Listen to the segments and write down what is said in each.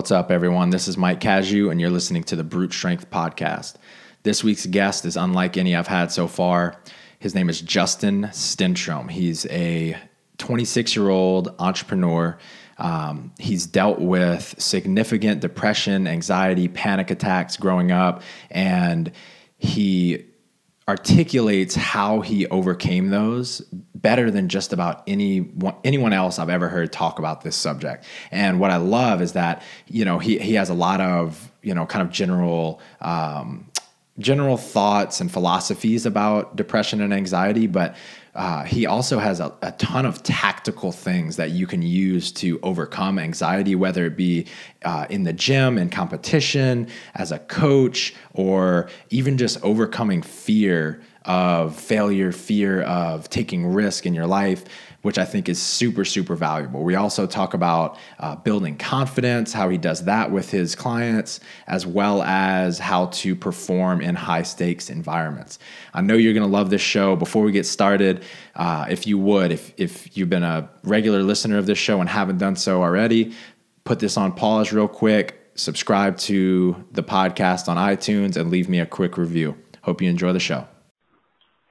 What's up, everyone? This is Mike Cazu, and you're listening to the Brute Strength Podcast. This week's guest is unlike any I've had so far. His name is Justin Stenstrom. He's a 26-year-old entrepreneur. He's dealt with significant depression, anxiety, panic attacks growing up, and he articulates how he overcame those better than just about anyone else I've ever heard talk about this subject. And what I love is that, he has a lot of, kind of general thoughts and philosophies about depression and anxiety, but he also has a ton of tactical things that you can use to overcome anxiety, whether it be in the gym, in competition, as a coach, or even just overcoming fear of failure, fear of taking risk in your life, which I think is super, super valuable. We also talk about building confidence, how he does that with his clients, as well as how to perform in high-stakes environments. I know you're going to love this show. Before we get started, if you've been a regular listener of this show and haven't done so already, put this on pause real quick, subscribe to the podcast on iTunes, and leave me a quick review. Hope you enjoy the show.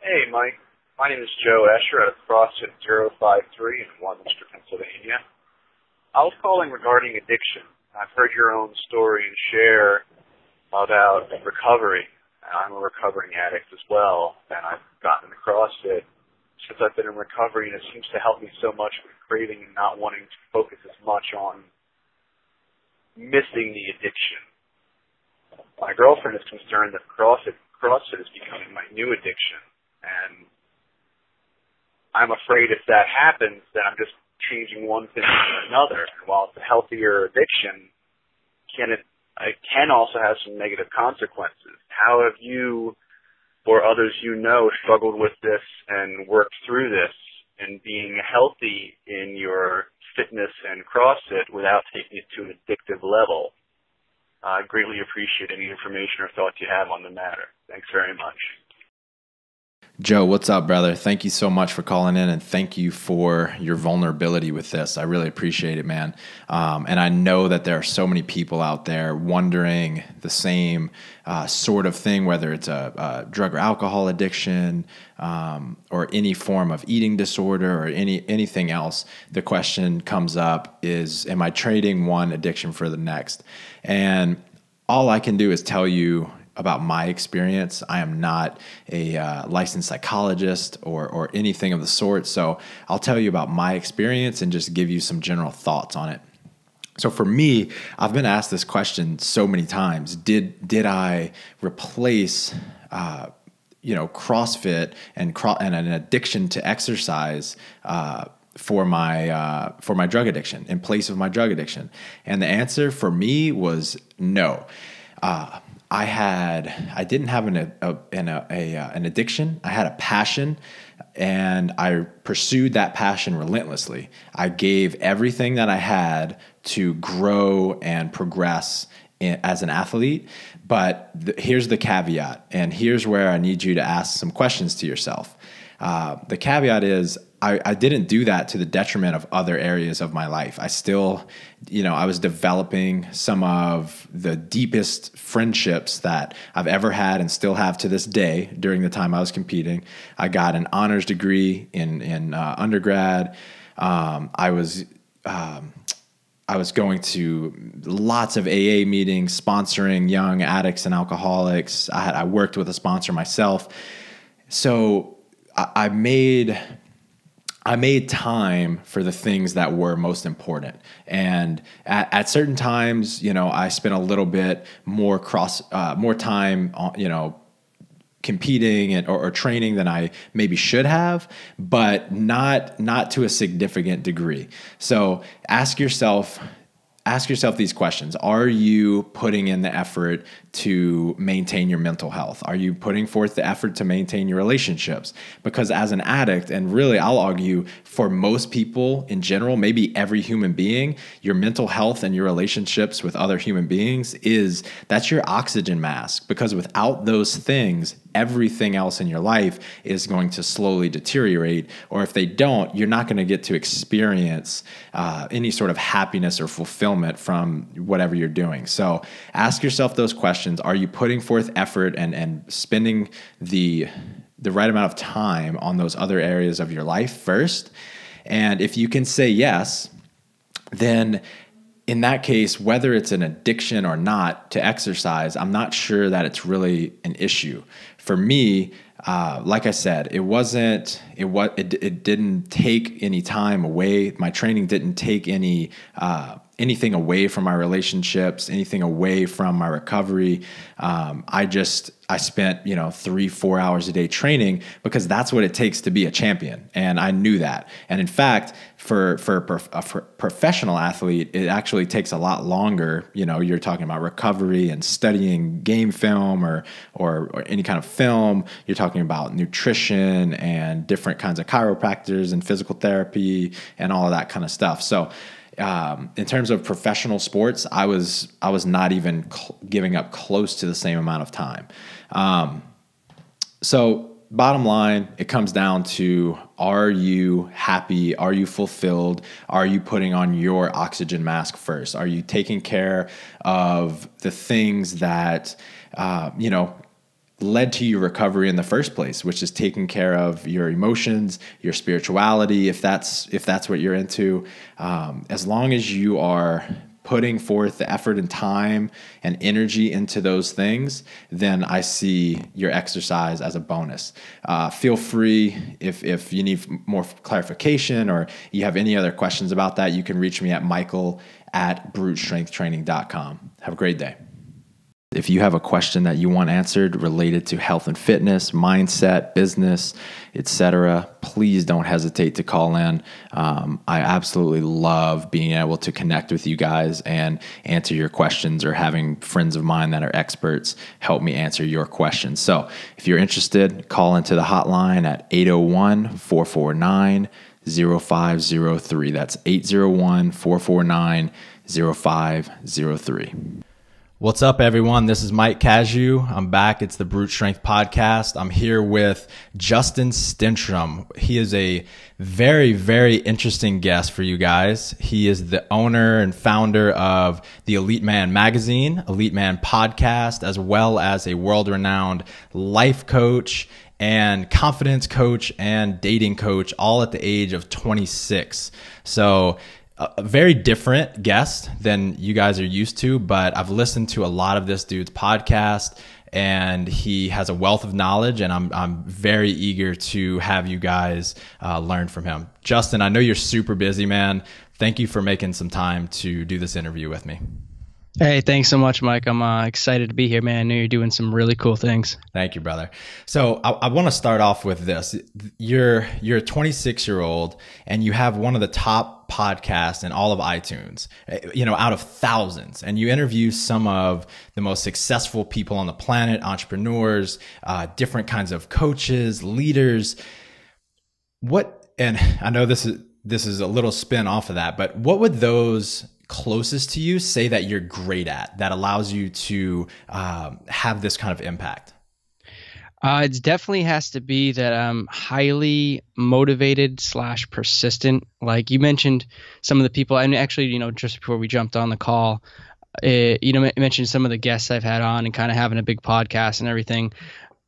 Hey, Mike. My name is Joe Escher out of CrossFit 053 in Warminster, Pennsylvania. I was calling regarding addiction. I've heard your own story and share about recovery. I'm a recovering addict as well, and I've gotten into CrossFit since I've been in recovery, and it seems to help me so much with craving and not wanting to focus as much on missing the addiction. My girlfriend is concerned that CrossFit is becoming my new addiction, and I'm afraid if that happens, then I'm just changing one thing for another. And while it's a healthier addiction, it can also have some negative consequences. How have you or others struggled with this and worked through this and being healthy in your fitness and CrossFit without taking it to an addictive level? I greatly appreciate any information or thoughts you have on the matter. Thanks very much. Joe, what's up, brother? Thank you so much for calling in, and thank you for your vulnerability with this. I really appreciate it, man. And I know that there are so many people out there wondering the same sort of thing, whether it's a drug or alcohol addiction or any form of eating disorder or anything else. The question comes up is, am I trading one addiction for the next? And all I can do is tell you about my experience. I am not a licensed psychologist or anything of the sort. So I'll tell you about my experience and just give you some general thoughts on it. So for me, I've been asked this question so many times. Did I replace CrossFit and an addiction to exercise for my drug addiction, in place of my drug addiction? And the answer for me was no. I didn't have an addiction. I had a passion, and I pursued that passion relentlessly. I gave everything that I had to grow and progress as an athlete. But here's the caveat, and here's where I need you to ask some questions to yourself. The caveat is, I didn't do that to the detriment of other areas of my life. I still, I was developing some of the deepest friendships that I've ever had and still have to this day during the time I was competing. I got an honors degree in undergrad. I was going to lots of AA meetings, sponsoring young addicts and alcoholics. I worked with a sponsor myself. So I made time for the things that were most important. And at certain times, I spent a little bit more time, competing or training than I maybe should have, but not to a significant degree. So ask yourself these questions. Are you putting in the effort to maintain your mental health? Are you putting forth the effort to maintain your relationships? Because as an addict, and really I'll argue for most people in general, maybe every human being, your mental health and your relationships with other human beings that's your oxygen mask. Because without those things, everything else in your life is going to slowly deteriorate. Or if they don't, you're not going to get to experience any sort of happiness or fulfillment from whatever you're doing. So ask yourself those questions. Are you putting forth effort and spending the right amount of time on those other areas of your life first? And if you can say yes, then in that case, whether it's an addiction or not to exercise, I'm not sure that it's really an issue. For me, like I said, it didn't take any time away. My training didn't take anything away from my relationships, anything away from my recovery. I spent 3-4 hours a day training because that's what it takes to be a champion, and I knew that. And in fact, for a professional athlete, it actually takes a lot longer. You're talking about recovery and studying game film or any kind of film. You're talking about nutrition and different kinds of chiropractors and physical therapy and all of that kind of stuff. So in terms of professional sports, I was not even giving up close to the same amount of time. So bottom line, it comes down to, are you happy? Are you fulfilled? Are you putting on your oxygen mask first? Are you taking care of the things that, led to your recovery in the first place, which is taking care of your emotions, your spirituality, if that's what you're into. As long as you are putting forth the effort and time and energy into those things, then I see your exercise as a bonus. Feel free, if you need more clarification or you have any other questions about that, you can reach me at michael@brutestrengthtraining.com. Have a great day. If you have a question that you want answered related to health and fitness, mindset, business, etc., please don't hesitate to call in. I absolutely love being able to connect with you guys and answer your questions, or having friends of mine that are experts help me answer your questions. So if you're interested, call into the hotline at 801-449-0503. That's 801-449-0503. What's up, everyone? This is Mike Cazu. I'm back. It's the Brute Strength Podcast. I'm here with Justin Stenstrom. He is a very, very interesting guest for you guys. He is the owner and founder of the Elite Man magazine, Elite Man podcast, as well as a world-renowned life coach and confidence coach and dating coach, all at the age of 26. So a very different guest than you guys are used to, but I've listened to a lot of this dude's podcast, and he has a wealth of knowledge, and I'm very eager to have you guys learn from him. Justin, I know you're super busy, man. Thank you for making some time to do this interview with me. Hey, thanks so much, Mike. I'm excited to be here, man. I know you're doing some really cool things. Thank you, brother. So I want to start off with this. You're a 26-year-old, and you have one of the top podcasts in all of iTunes, out of thousands. And you interview some of the most successful people on the planet, entrepreneurs, different kinds of coaches, leaders. And I know this is a little spin off of that, but what would those closest to you say that you're great at, that allows you to have this kind of impact? It definitely has to be that I'm highly motivated / persistent. Like you mentioned, some of the people, and actually, just before we jumped on the call, mentioned some of the guests I've had on and kind of having a big podcast and everything.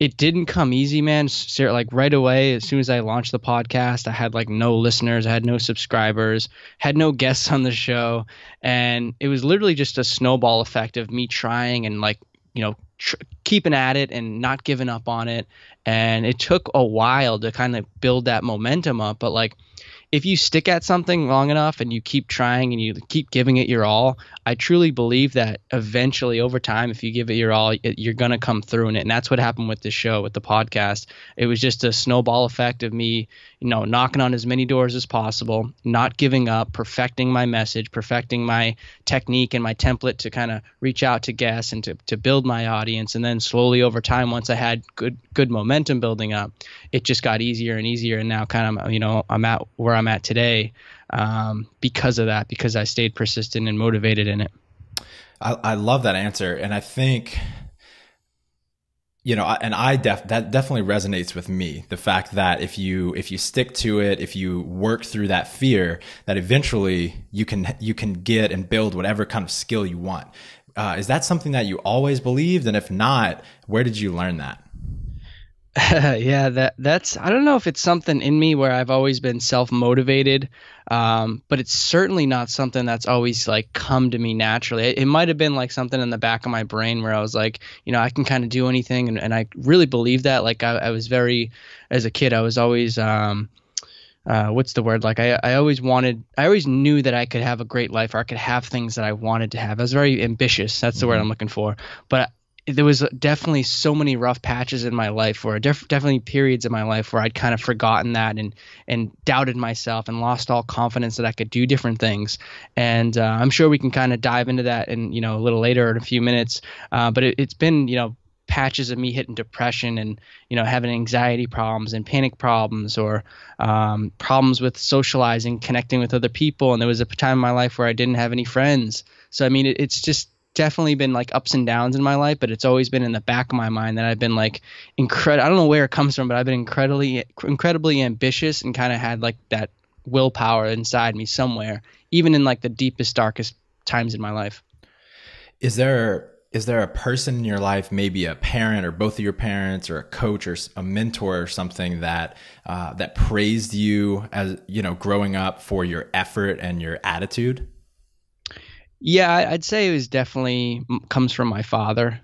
It didn't come easy, man. Like right away, as soon as I launched the podcast, I had like no listeners, I had no subscribers, had no guests on the show. And it was literally just a snowball effect of me trying and keeping at it and not giving up on it. And it took a while to kind of build that momentum up. But like, if you stick at something long enough and you keep trying and you keep giving it your all, I truly believe that eventually over time, if you give it your all, you're going to come through in it. And that's what happened with this show, with the podcast. It was just a snowball effect of me, knocking on as many doors as possible, not giving up, perfecting my message, perfecting my technique and my template to kind of reach out to guests and to build my audience. And then slowly over time, once I had good momentum building up, it just got easier and easier. And now kind of, I'm at where I'm at today because of that, because I stayed persistent and motivated in it. I love that answer. And I think that definitely resonates with me. The fact that if you stick to it, if you work through that fear, that eventually you can get and build whatever kind of skill you want. Is that something that you always believed? And if not, where did you learn that? Yeah, that's I don't know if it's something in me where I've always been self-motivated, but it's certainly not something that's always like come to me naturally. It might have been like something in the back of my brain where I was like, I can kind of do anything, and I really believe that. Like I was very, as a kid, I was always what's the word? Like I always knew that I could have a great life, or I could have things that I wanted to have. I was very ambitious. That's the word I'm looking for. But there was definitely so many rough patches in my life, or definitely periods in my life where I'd kind of forgotten that and doubted myself and lost all confidence that I could do different things. And I'm sure we can kind of dive into that in a little later in a few minutes. But it's been patches of me hitting depression and having anxiety problems and panic problems, or problems with socializing, connecting with other people. And there was a time in my life where I didn't have any friends. So I mean, it's just definitely been like ups and downs in my life, but it's always been in the back of my mind that I've been like I don't know where it comes from, but I've been incredibly ambitious and kind of had like that willpower inside me somewhere, even in like the deepest, darkest times in my life. Is there a person in your life, maybe a parent or both of your parents, or a coach or a mentor or something that praised you as growing up for your effort and your attitude? Yeah, I'd say it was definitely comes from my father.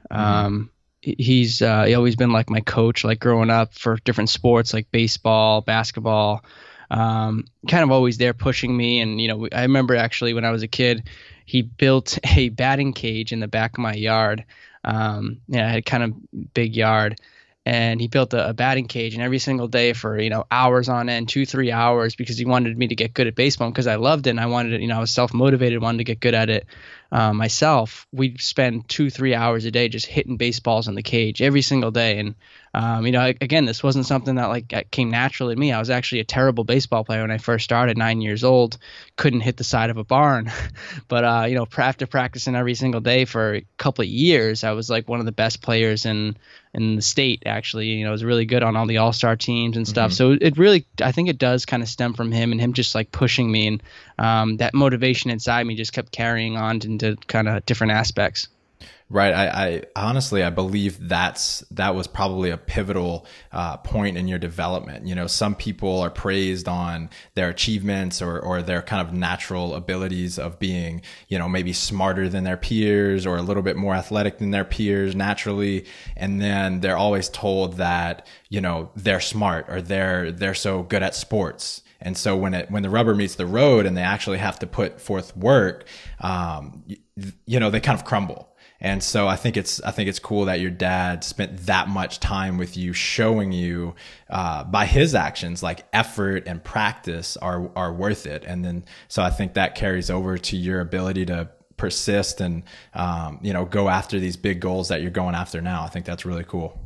He's always been like my coach, like growing up for different sports like baseball, basketball, kind of always there pushing me. And, I remember actually when I was a kid, he built a batting cage in the back of my yard. I had kind of big yard. And he built a batting cage, and every single day for, hours on end, 2-3 hours, because he wanted me to get good at baseball, because I loved it and I wanted it, I was self-motivated, wanted to get good at it myself. We'd spend 2-3 hours a day just hitting baseballs in the cage every single day. And, again, this wasn't something that came naturally to me. I was actually a terrible baseball player when I first started, 9 years old, couldn't hit the side of a barn. But, after practicing every single day for a couple of years, I was like one of the best players in the state, actually. I was really good on all the all-star teams and stuff. So it really, I think it does kind of stem from him, and him just like pushing me, and that motivation inside me just kept carrying on into kind of different aspects. Right. I honestly, I believe that was probably a pivotal point in your development. Some people are praised on their achievements or their kind of natural abilities of being, maybe smarter than their peers or a little bit more athletic than their peers naturally. And then they're always told that, they're smart, or they're so good at sports. And so when the rubber meets the road and they actually have to put forth work, they kind of crumble. And so I think it's cool that your dad spent that much time with you, showing you by his actions, like effort and practice are worth it. And then so I think that carries over to your ability to persist and go after these big goals that you're going after now. I think that's really cool.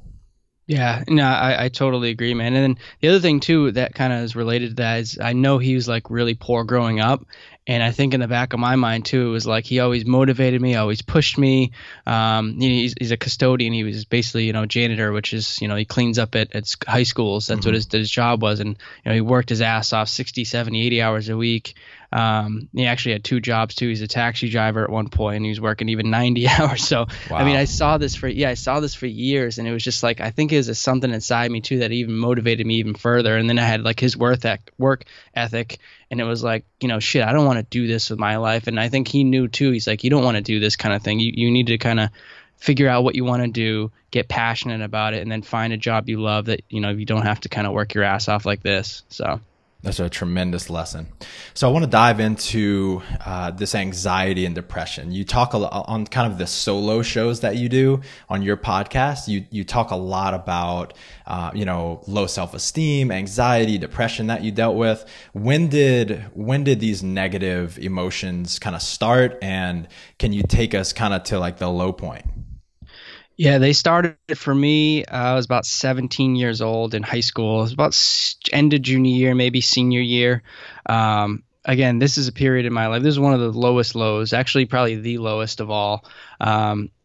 Yeah, no, I totally agree, man. And then the other thing too that kind of is related to that is I know he was like really poor growing up, and I think in the back of my mind too, it was like he always motivated me, always pushed me. He's a custodian. He was basically janitor, which is he cleans up at high schools. That's what his job was, and he worked his ass off 60, 70, 80 hours a week. He actually had 2 jobs too. He's a taxi driver at one point, and he was working even 90 hours. So, wow. I mean, I saw this for years, and it was just like, I think it was something inside me too that even motivated me even further. And then I had like his work ethic, and it was like, shit, I don't want to do this with my life. And I think he knew too. He's like, you don't want to do this kind of thing. You need to kind of figure out what you want to do, get passionate about it, and then find a job you love that, you don't have to kind of work your ass off like this. So. That's a tremendous lesson. So I want to dive into this anxiety and depression. You talk a lot on kind of the solo shows that you do on your podcast. You talk a lot about low self-esteem, anxiety, depression that you dealt with. When did these negative emotions kind of start, and can you take us kind of to like the low point? Yeah, they started for me. I was about 17 years old in high school. It was about end of junior year, maybe senior year. Again, this is a period in my life. This is one of the lowest lows, actually probably the lowest of all.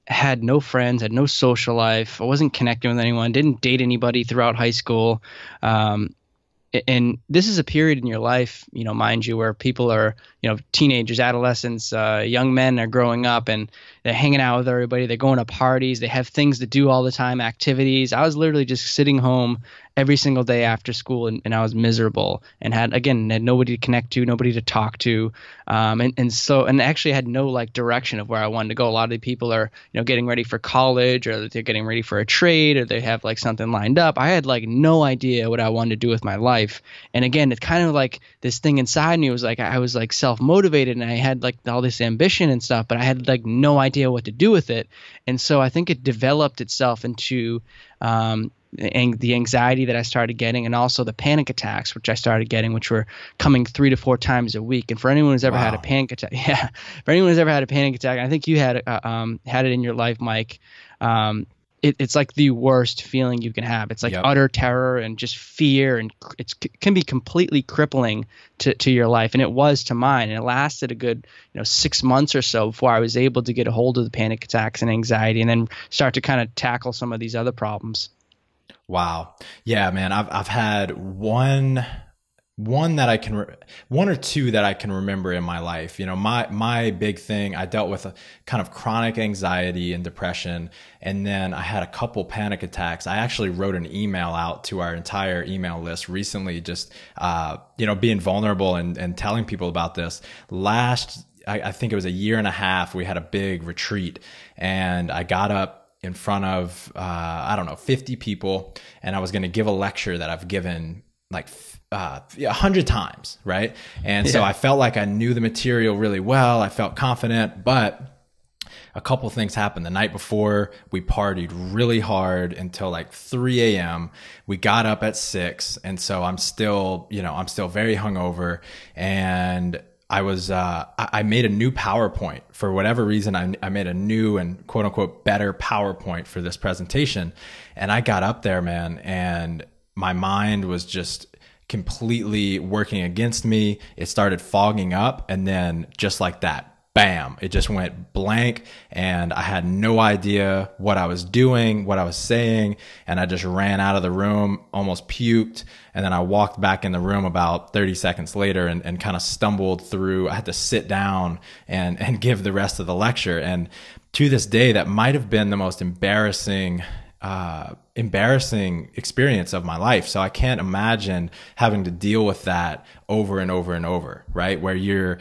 had no friends, had no social life. I wasn't connecting with anyone, didn't date anybody throughout high school. And this is a period in your life, mind you, where people are, teenagers, adolescents, young men are growing up and they're hanging out with everybody. They're going to parties. They have things to do all the time, activities. I was literally just sitting home every single day after school, and I was miserable and had nobody to connect to, nobody to talk to. And actually had no like direction of where I wanted to go. A lot of the people are, getting ready for college, or they're getting ready for a trade, or they have like something lined up. I had like no idea what I wanted to do with my life. And again, it's kind of like this thing inside me was like, I was like self-motivated and I had like all this ambition and stuff, but I had like no idea what to do with it. And so I think it developed itself into, and the anxiety that I started getting, and also the panic attacks, which I started getting, which were coming 3 to 4 times a week. And for anyone who's ever had a panic attack, for anyone who's ever had a panic attack, I think you had it in your life, Mike. It's like the worst feeling you can have. It's like utter terror and just fear, and it can be completely crippling to your life. And it was to mine. And it lasted a good 6 months or so before I was able to get a hold of the panic attacks and anxiety, and then start to kind of tackle some of these other problems. Wow. Yeah, man. I've had one or two that I can remember in my life. My big thing, I dealt with a kind of chronic anxiety and depression. And then I had a couple panic attacks. I actually wrote an email out to our entire email list recently, just, being vulnerable and telling people about this. I think it was a year and a half, we had a big retreat, and I got up in front of, 50 people, and I was going to give a lecture that I've given like 100 times. Right. And so I felt like I knew the material really well. I felt confident, but a couple things happened. The night before, we partied really hard until like 3 a.m. We got up at 6. And so I'm still very hungover, and I made a new PowerPoint. For whatever reason, I made a new and quote unquote better PowerPoint for this presentation. And I got up there, man, and my mind was just completely working against me. It started fogging up, and then just like that, bam, it just went blank, and I had no idea what I was doing, what I was saying, and I just ran out of the room, almost puked, and then I walked back in the room about 30 seconds later and kind of stumbled through. I had to sit down and give the rest of the lecture, and to this day, that might have been the most embarrassing experience of my life. So I can't imagine having to deal with that over and over and over, right? Where your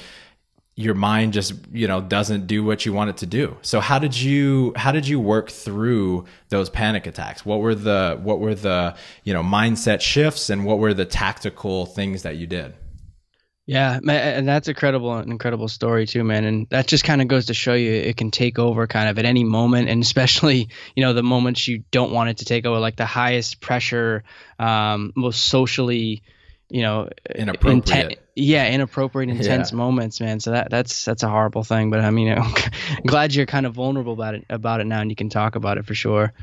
mind just, doesn't do what you want it to do. So how did you work through those panic attacks? What were the mindset shifts, and what were the tactical things that you did? Yeah, and that's an incredible story too, man. And that just kind of goes to show you it can take over kind of at any moment, and especially, the moments you don't want it to take over, like the highest pressure, most socially, inappropriate. Inappropriate, intense moments, man. So that's a horrible thing. But I mean, I'm glad you're kind of vulnerable about it now, and you can talk about it for sure.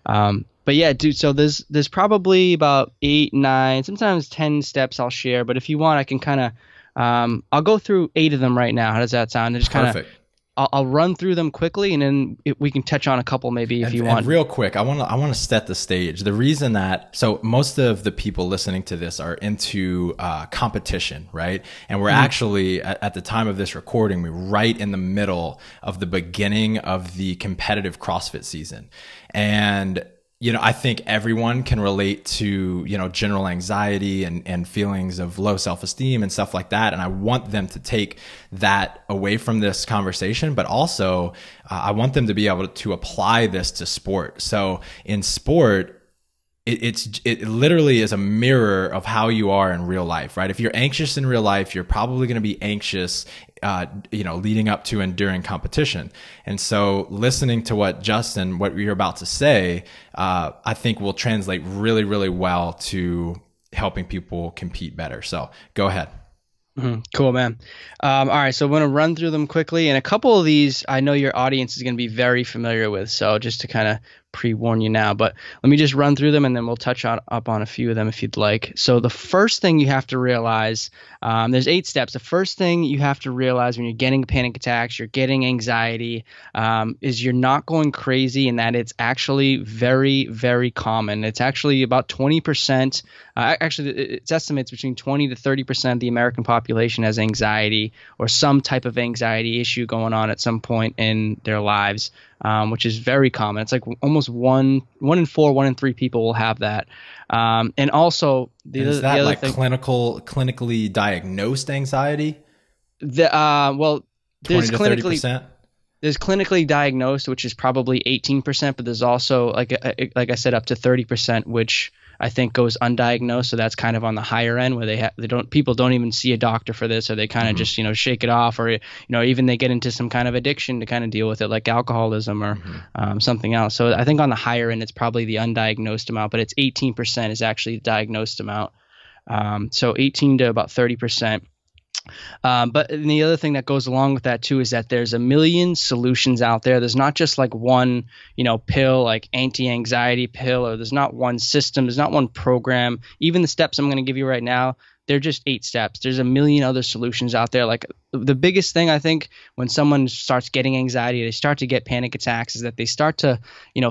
But yeah, dude, so there's probably about 8, 9, sometimes 10 steps I'll share. But if you want, I can kind of, I'll go through 8 of them right now. How does that sound? And just kind of, I'll run through them quickly, and then we can touch on a couple maybe if you want. And real quick, I want to set the stage. The reason so most of the people listening to this are into competition, right? And we're actually at the time of this recording, we're right in the middle of the beginning of the competitive CrossFit season, and I think everyone can relate to, general anxiety and feelings of low self-esteem and stuff like that. And I want them to take that away from this conversation, but also I want them to be able to apply this to sport. So in sport, it literally is a mirror of how you are in real life, right? If you're anxious in real life, you're probably going to be anxious, leading up to and during competition. And so listening to what you're about to say, I think will translate really, really well to helping people compete better. So go ahead. Mm-hmm. Cool, man. All right. So I'm going to run through them quickly. And a couple of these, I know your audience is going to be very familiar with. So just to kind of pre-warn you now, but let me just run through them and then we'll touch up on a few of them if you'd like. So the first thing you have to realize, there's 8 steps. The first thing you have to realize when you're getting panic attacks, you're getting anxiety, is you're not going crazy, and that it's actually very, very common. It's actually about 20%. Actually, it's estimates between 20 to 30% of the American population has anxiety or some type of anxiety issue going on at some point in their lives, which is very common. It's like almost one in 4, 1 in 3 people will have that. And also, is that like clinically diagnosed anxiety? Well, there's 20 to 30%? There's clinically diagnosed, which is probably 18%, but there's also like I said, up to 30%, which I think goes undiagnosed. So that's kind of on the higher end where people don't even see a doctor for this, or they kind of just, shake it off, or, even they get into some kind of addiction to kind of deal with it, like alcoholism or something else. So I think on the higher end, it's probably the undiagnosed amount, but it's 18% is actually the diagnosed amount. So 18 to about 30%. But the other thing that goes along with that too is that there's a million solutions out there. There's not just like one, pill, like anti-anxiety pill, or there's not one system. There's not one program. Even the steps I'm going to give you right now, they're just 8 steps. There's a million other solutions out there. Like the biggest thing I think when someone starts getting anxiety, they start to get panic attacks, is that they start to,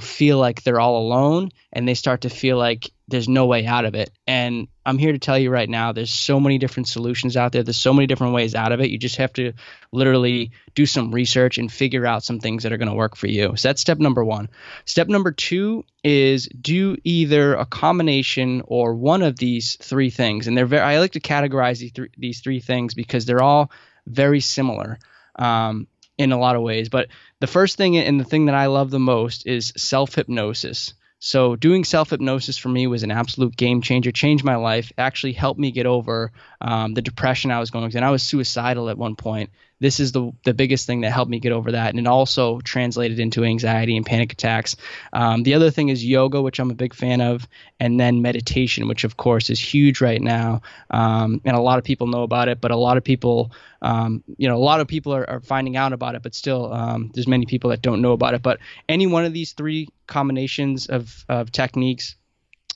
feel like they're all alone, and they start to feel like there's no way out of it. And I'm here to tell you right now, there's so many different solutions out there. There's so many different ways out of it. You just have to literally do some research and figure out some things that are going to work for you. So that's step number 1. Step number 2 is do either a combination or one of these 3 things. And I like to categorize these 3 things because they're all very similar in a lot of ways. But the first thing, and the thing that I love the most, is self-hypnosis. So doing self-hypnosis for me was an absolute game changer, changed my life, actually helped me get over the depression I was going through. And I was suicidal at one point. This is the biggest thing that helped me get over that. And it also translated into anxiety and panic attacks. The other thing is yoga, which I'm a big fan of, and then meditation, which of course is huge right now. And a lot of people know about it, but a lot of people, are finding out about it, but still there's many people that don't know about it. But any one of these 3 combinations of techniques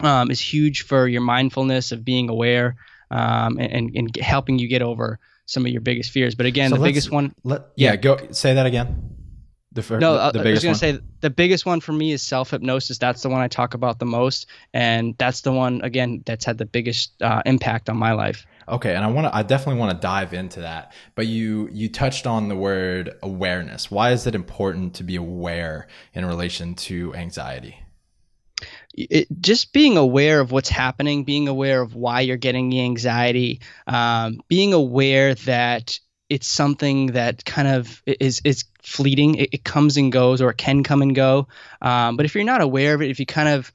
is huge for your mindfulness of being aware and helping you get over some of your biggest fears. But again, the biggest one. Go say that again. The biggest I was going to say the biggest one for me is self-hypnosis. That's the one I talk about the most, and that's the one, again, that's had the biggest impact on my life. Okay, and I definitely want to dive into that. But you touched on the word awareness. Why is it important to be aware in relation to anxiety? Just being aware of what's happening, being aware of why you're getting the anxiety, being aware that it's something that kind of is fleeting. It comes and goes, or it can come and go. But if you're not aware of it, if you kind of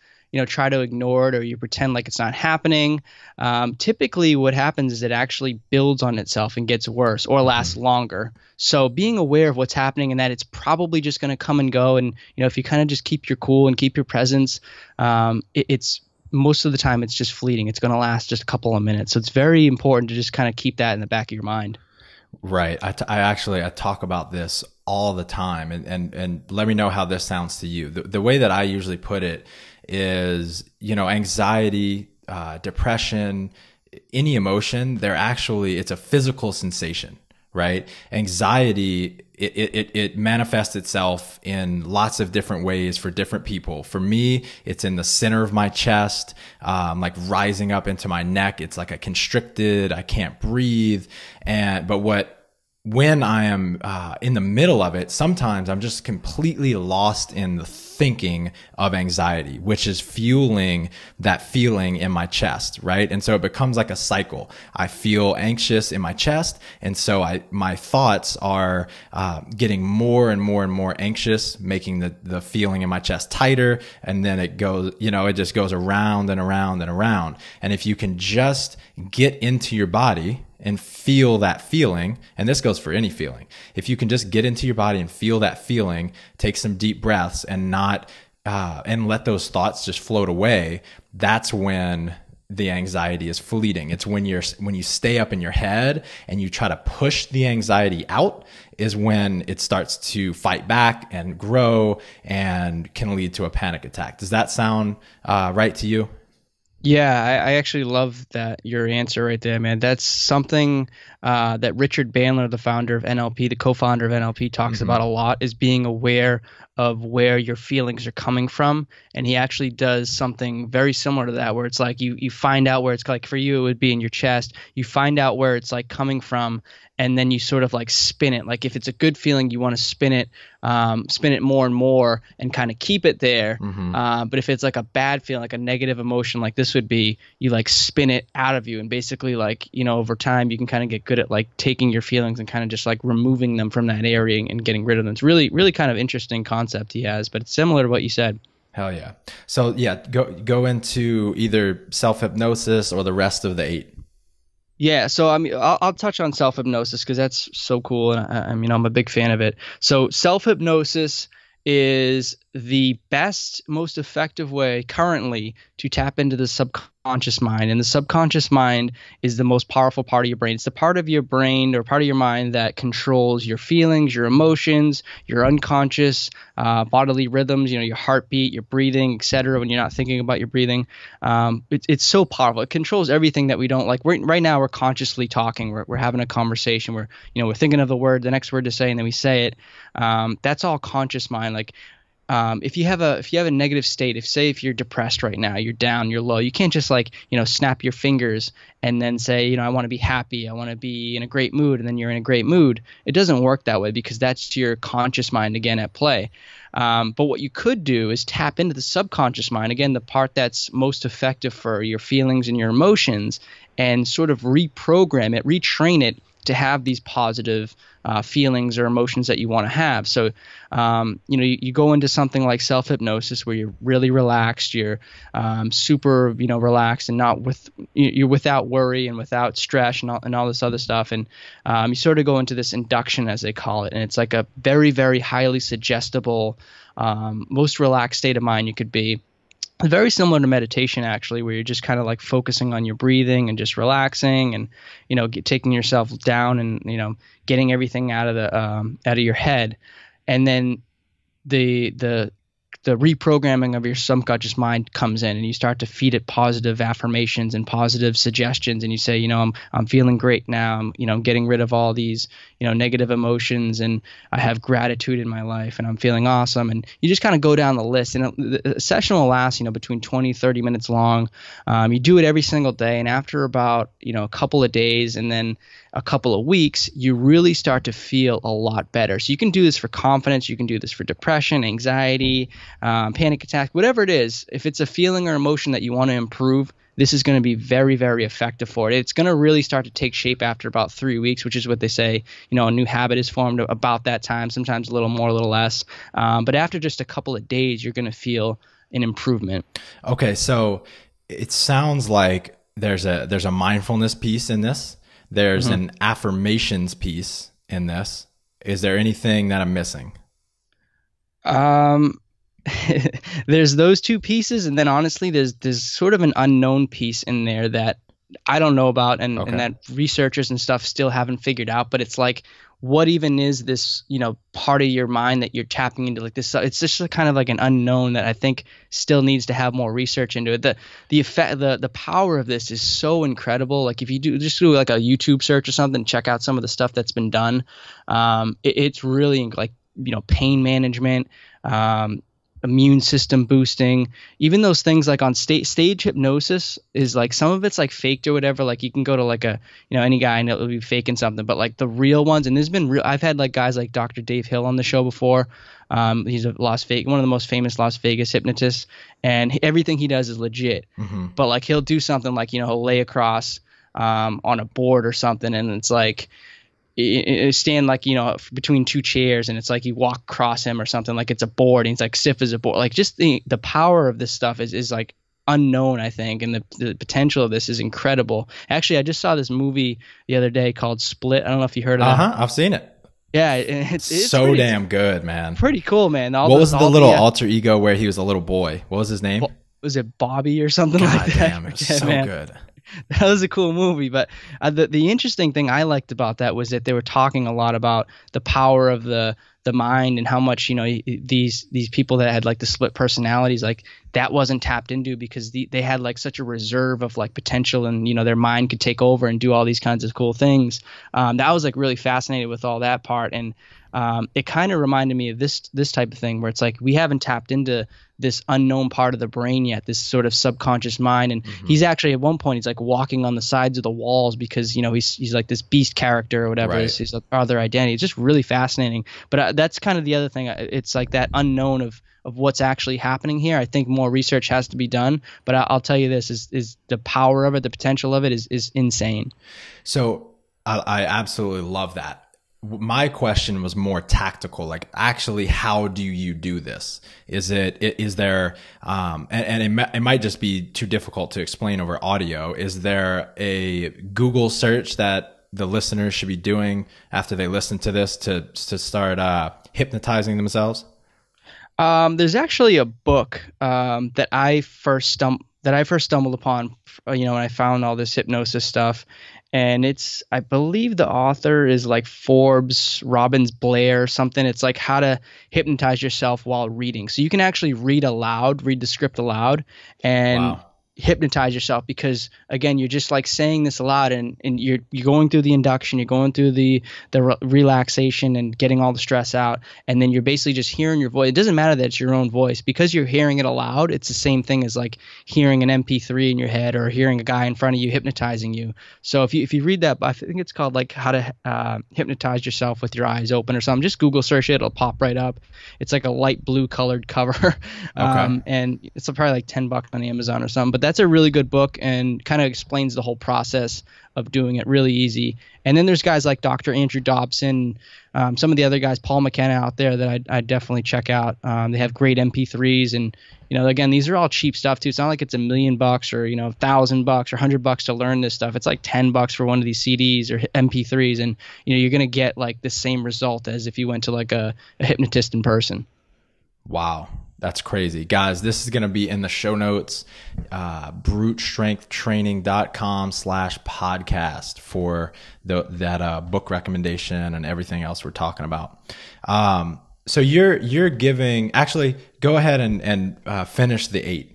try to ignore it, or you pretend like it's not happening, typically what happens is it actually builds on itself and gets worse or lasts longer. So being aware of what's happening and that it's probably just going to come and go, and if you kind of just keep your cool and keep your presence, it's most of the time it's just fleeting. It's going to last just a couple of minutes. So it's very important to just kind of keep that in the back of your mind. Right. I talk about this all the time, and let me know how this sounds to you. The way that I usually put it is, anxiety, depression, any emotion, it's a physical sensation, right? Anxiety, it manifests itself in lots of different ways for different people. For me, it's in the center of my chest, like rising up into my neck. It's like a constricted, I can't breathe. When I am in the middle of it, sometimes I'm just completely lost in the thinking of anxiety, which is fueling that feeling in my chest, right? And so it becomes like a cycle. I feel anxious in my chest, and so my thoughts are getting more and more and more anxious, making the feeling in my chest tighter, and then it goes, it just goes around and around and around. And if you can just get into your body and feel that feeling, and this goes for any feeling. If you can just get into your body and feel that feeling, take some deep breaths and let those thoughts just float away, that's when the anxiety is fleeting. It's when you stay up in your head and you try to push the anxiety out is when it starts to fight back and grow and can lead to a panic attack. Does that sound right to you? Yeah, I actually love that, your answer right there, man. That's something that Richard Bandler, the founder of NLP, the co-founder of NLP, talks about a lot, is being aware of where your feelings are coming from. And he actually does something very similar to that, where it's like you find out where it's like, for you, it would be in your chest. You find out where it's like coming from, and then you sort of like spin it. Like if it's a good feeling, you want to spin it more and more and kind of keep it there. But if it's like a bad feeling, like a negative emotion, like this would be, you like spin it out of you. And basically, like, you know, over time, you can kind of get good at like taking your feelings and kind of just like removing them from that area and getting rid of them. It's really, really kind of interesting concept he has, but it's similar to what you said. Hell yeah. So yeah, go into either self-hypnosis or the rest of the 8. Yeah, so I mean, I'll touch on self-hypnosis because that's so cool, and I'm a big fan of it. So self-hypnosis is the best, most effective way currently to tap into the subconscious mind. And the subconscious mind is the most powerful part of your brain. It's the part of your brain or part of your mind that controls your feelings, your emotions, your unconscious bodily rhythms, you know, your heartbeat, your breathing, etc. When you're not thinking about your breathing, it's so powerful. It controls everything that we don't like. Right now, we're consciously talking. We're having a conversation. We're thinking of the next word to say, and then we say it. That's all conscious mind. Like, if you have a negative state, if you're depressed right now, you're down, you're low, you can't just like, snap your fingers and then say, I want to be happy, I want to be in a great mood, and then you're in a great mood. It doesn't work that way because that's your conscious mind again at play. But what you could do is tap into the subconscious mind, again, the part that's most effective for your feelings and your emotions, and sort of reprogram it, retrain it to have these positive feelings or emotions that you want to have. So, you go into something like self-hypnosis where you're really relaxed, you're super, relaxed, and you're without worry and without stress and all this other stuff. And you sort of go into this induction, as they call it. And it's like a very, very highly suggestible, most relaxed state of mind you could be. Very similar to meditation, actually, where you're just kind of like focusing on your breathing and just relaxing and, taking yourself down and, getting everything out of your head. And then the reprogramming of your subconscious mind comes in, and you start to feed it positive affirmations and positive suggestions. And you say, I'm feeling great now. I'm getting rid of all these, negative emotions, and I have gratitude in my life, and I'm feeling awesome. And you just kind of go down the list, and the session will last, between 20, 30 minutes long. You do it every single day. And after about, a couple of days and then a couple of weeks, you really start to feel a lot better. So you can do this for confidence. You can do this for depression, anxiety, panic attack, whatever it is. If it's a feeling or emotion that you want to improve, this is going to be very, very effective for it. It's going to really start to take shape after about 3 weeks, which is what they say, a new habit is formed about that time, sometimes a little more, a little less. But after just a couple of days, you're going to feel an improvement. Okay, so it sounds like there's a mindfulness piece in this. There's an affirmations piece in this. Is there anything that I'm missing? There's those two pieces, and then honestly, there's sort of an unknown piece in there that I don't know about, and that researchers and stuff still haven't figured out. But it's like, what even is this, part of your mind that you're tapping into? Like this, it's just kind of like an unknown that I think still needs to have more research into it. The effect, the power of this is so incredible. Like if you do like a YouTube search or something, check out some of the stuff that's been done. It's really like, pain management, immune system boosting, even those things like on stage hypnosis is like, some of it's like faked or whatever. Like you can go to like a, any guy and it'll be faking something, but like the real ones, and there's been I've had like guys like Dr. Dave Hill on the show before. He's one of the most famous Las Vegas hypnotists, and everything he does is legit. But like he'll do something like, he'll lay across on a board or something, and it's like, stand like, between two chairs, and it's like you walk across him or something, like it's a board, and he's like stiff as a board. Like just the power of this stuff is like unknown, I think, and the potential of this is incredible. Actually, I just saw this movie the other day called Split. I don't know if you heard of that. I've seen it. Yeah, it's so damn good, man. Pretty cool, man. What was the little alter ego where he was a little boy? What was his name? was it Bobby or something God like that? damn, it was so good. That was a cool movie. But the interesting thing I liked about that was that they were talking a lot about the power of the mind and how much, you know, these people that had like the split personalities, like that wasn't tapped into because they had like such a reserve of like potential, and, you know, their mind could take over and do all these kinds of cool things. That was like really fascinated with all that part. And it kind of reminded me of this type of thing where it's like we haven't tapped into this unknown part of the brain yet, this sort of subconscious mind. And he's actually, at one point, he's like walking on the sides of the walls because, you know, he's like this beast character or whatever, Right. is his other identity. It's just really fascinating. But that's kind of the other thing. It's like that unknown of what's actually happening here. I think more research has to be done, but I'll tell you this is the power of it, the potential of it is insane. So I absolutely love that. My question was more tactical, like actually, how do you do this? Is there, and it might just be too difficult to explain over audio. Is there a Google search that the listeners should be doing after they listen to this to start hypnotizing themselves? There's actually a book that I first stumbled upon, you know, when I found all this hypnosis stuff. And I believe the author is like Forbes Robbins Blair or something. It's like how to hypnotize yourself while reading. So you can actually read the script aloud, and Wow. hypnotize yourself, because again, you're just like saying this aloud, and you're going through the induction, you're going through the relaxation and getting all the stress out, and then you're basically just hearing your voice. It doesn't matter that it's your own voice, because you're hearing it aloud. It's the same thing as like hearing an MP3 in your head or hearing a guy in front of you hypnotizing you. So if you read that, I think it's called like how to hypnotize yourself with your eyes open or something. Just Google search it, it'll pop right up. It's like a light blue colored cover. And it's probably like $10 on Amazon or something. But that's a really good book and kind of explains the whole process of doing it really easy. And then there's guys like Dr. Andrew Dobson, some of the other guys, Paul McKenna out there that I'd definitely check out. They have great MP3s, and, you know, again, these are all cheap stuff too. It's not like it's $1 million or, you know, $1,000 or $100 to learn this stuff. It's like $10 for one of these CDs or MP3s, and, you know, you're gonna get like the same result as if you went to like a hypnotist in person. Wow. That's crazy. Guys, this is going to be in the show notes, brutestrengthtraining.com/podcast for that book recommendation and everything else we're talking about. So you're giving, actually, go ahead and finish the 8.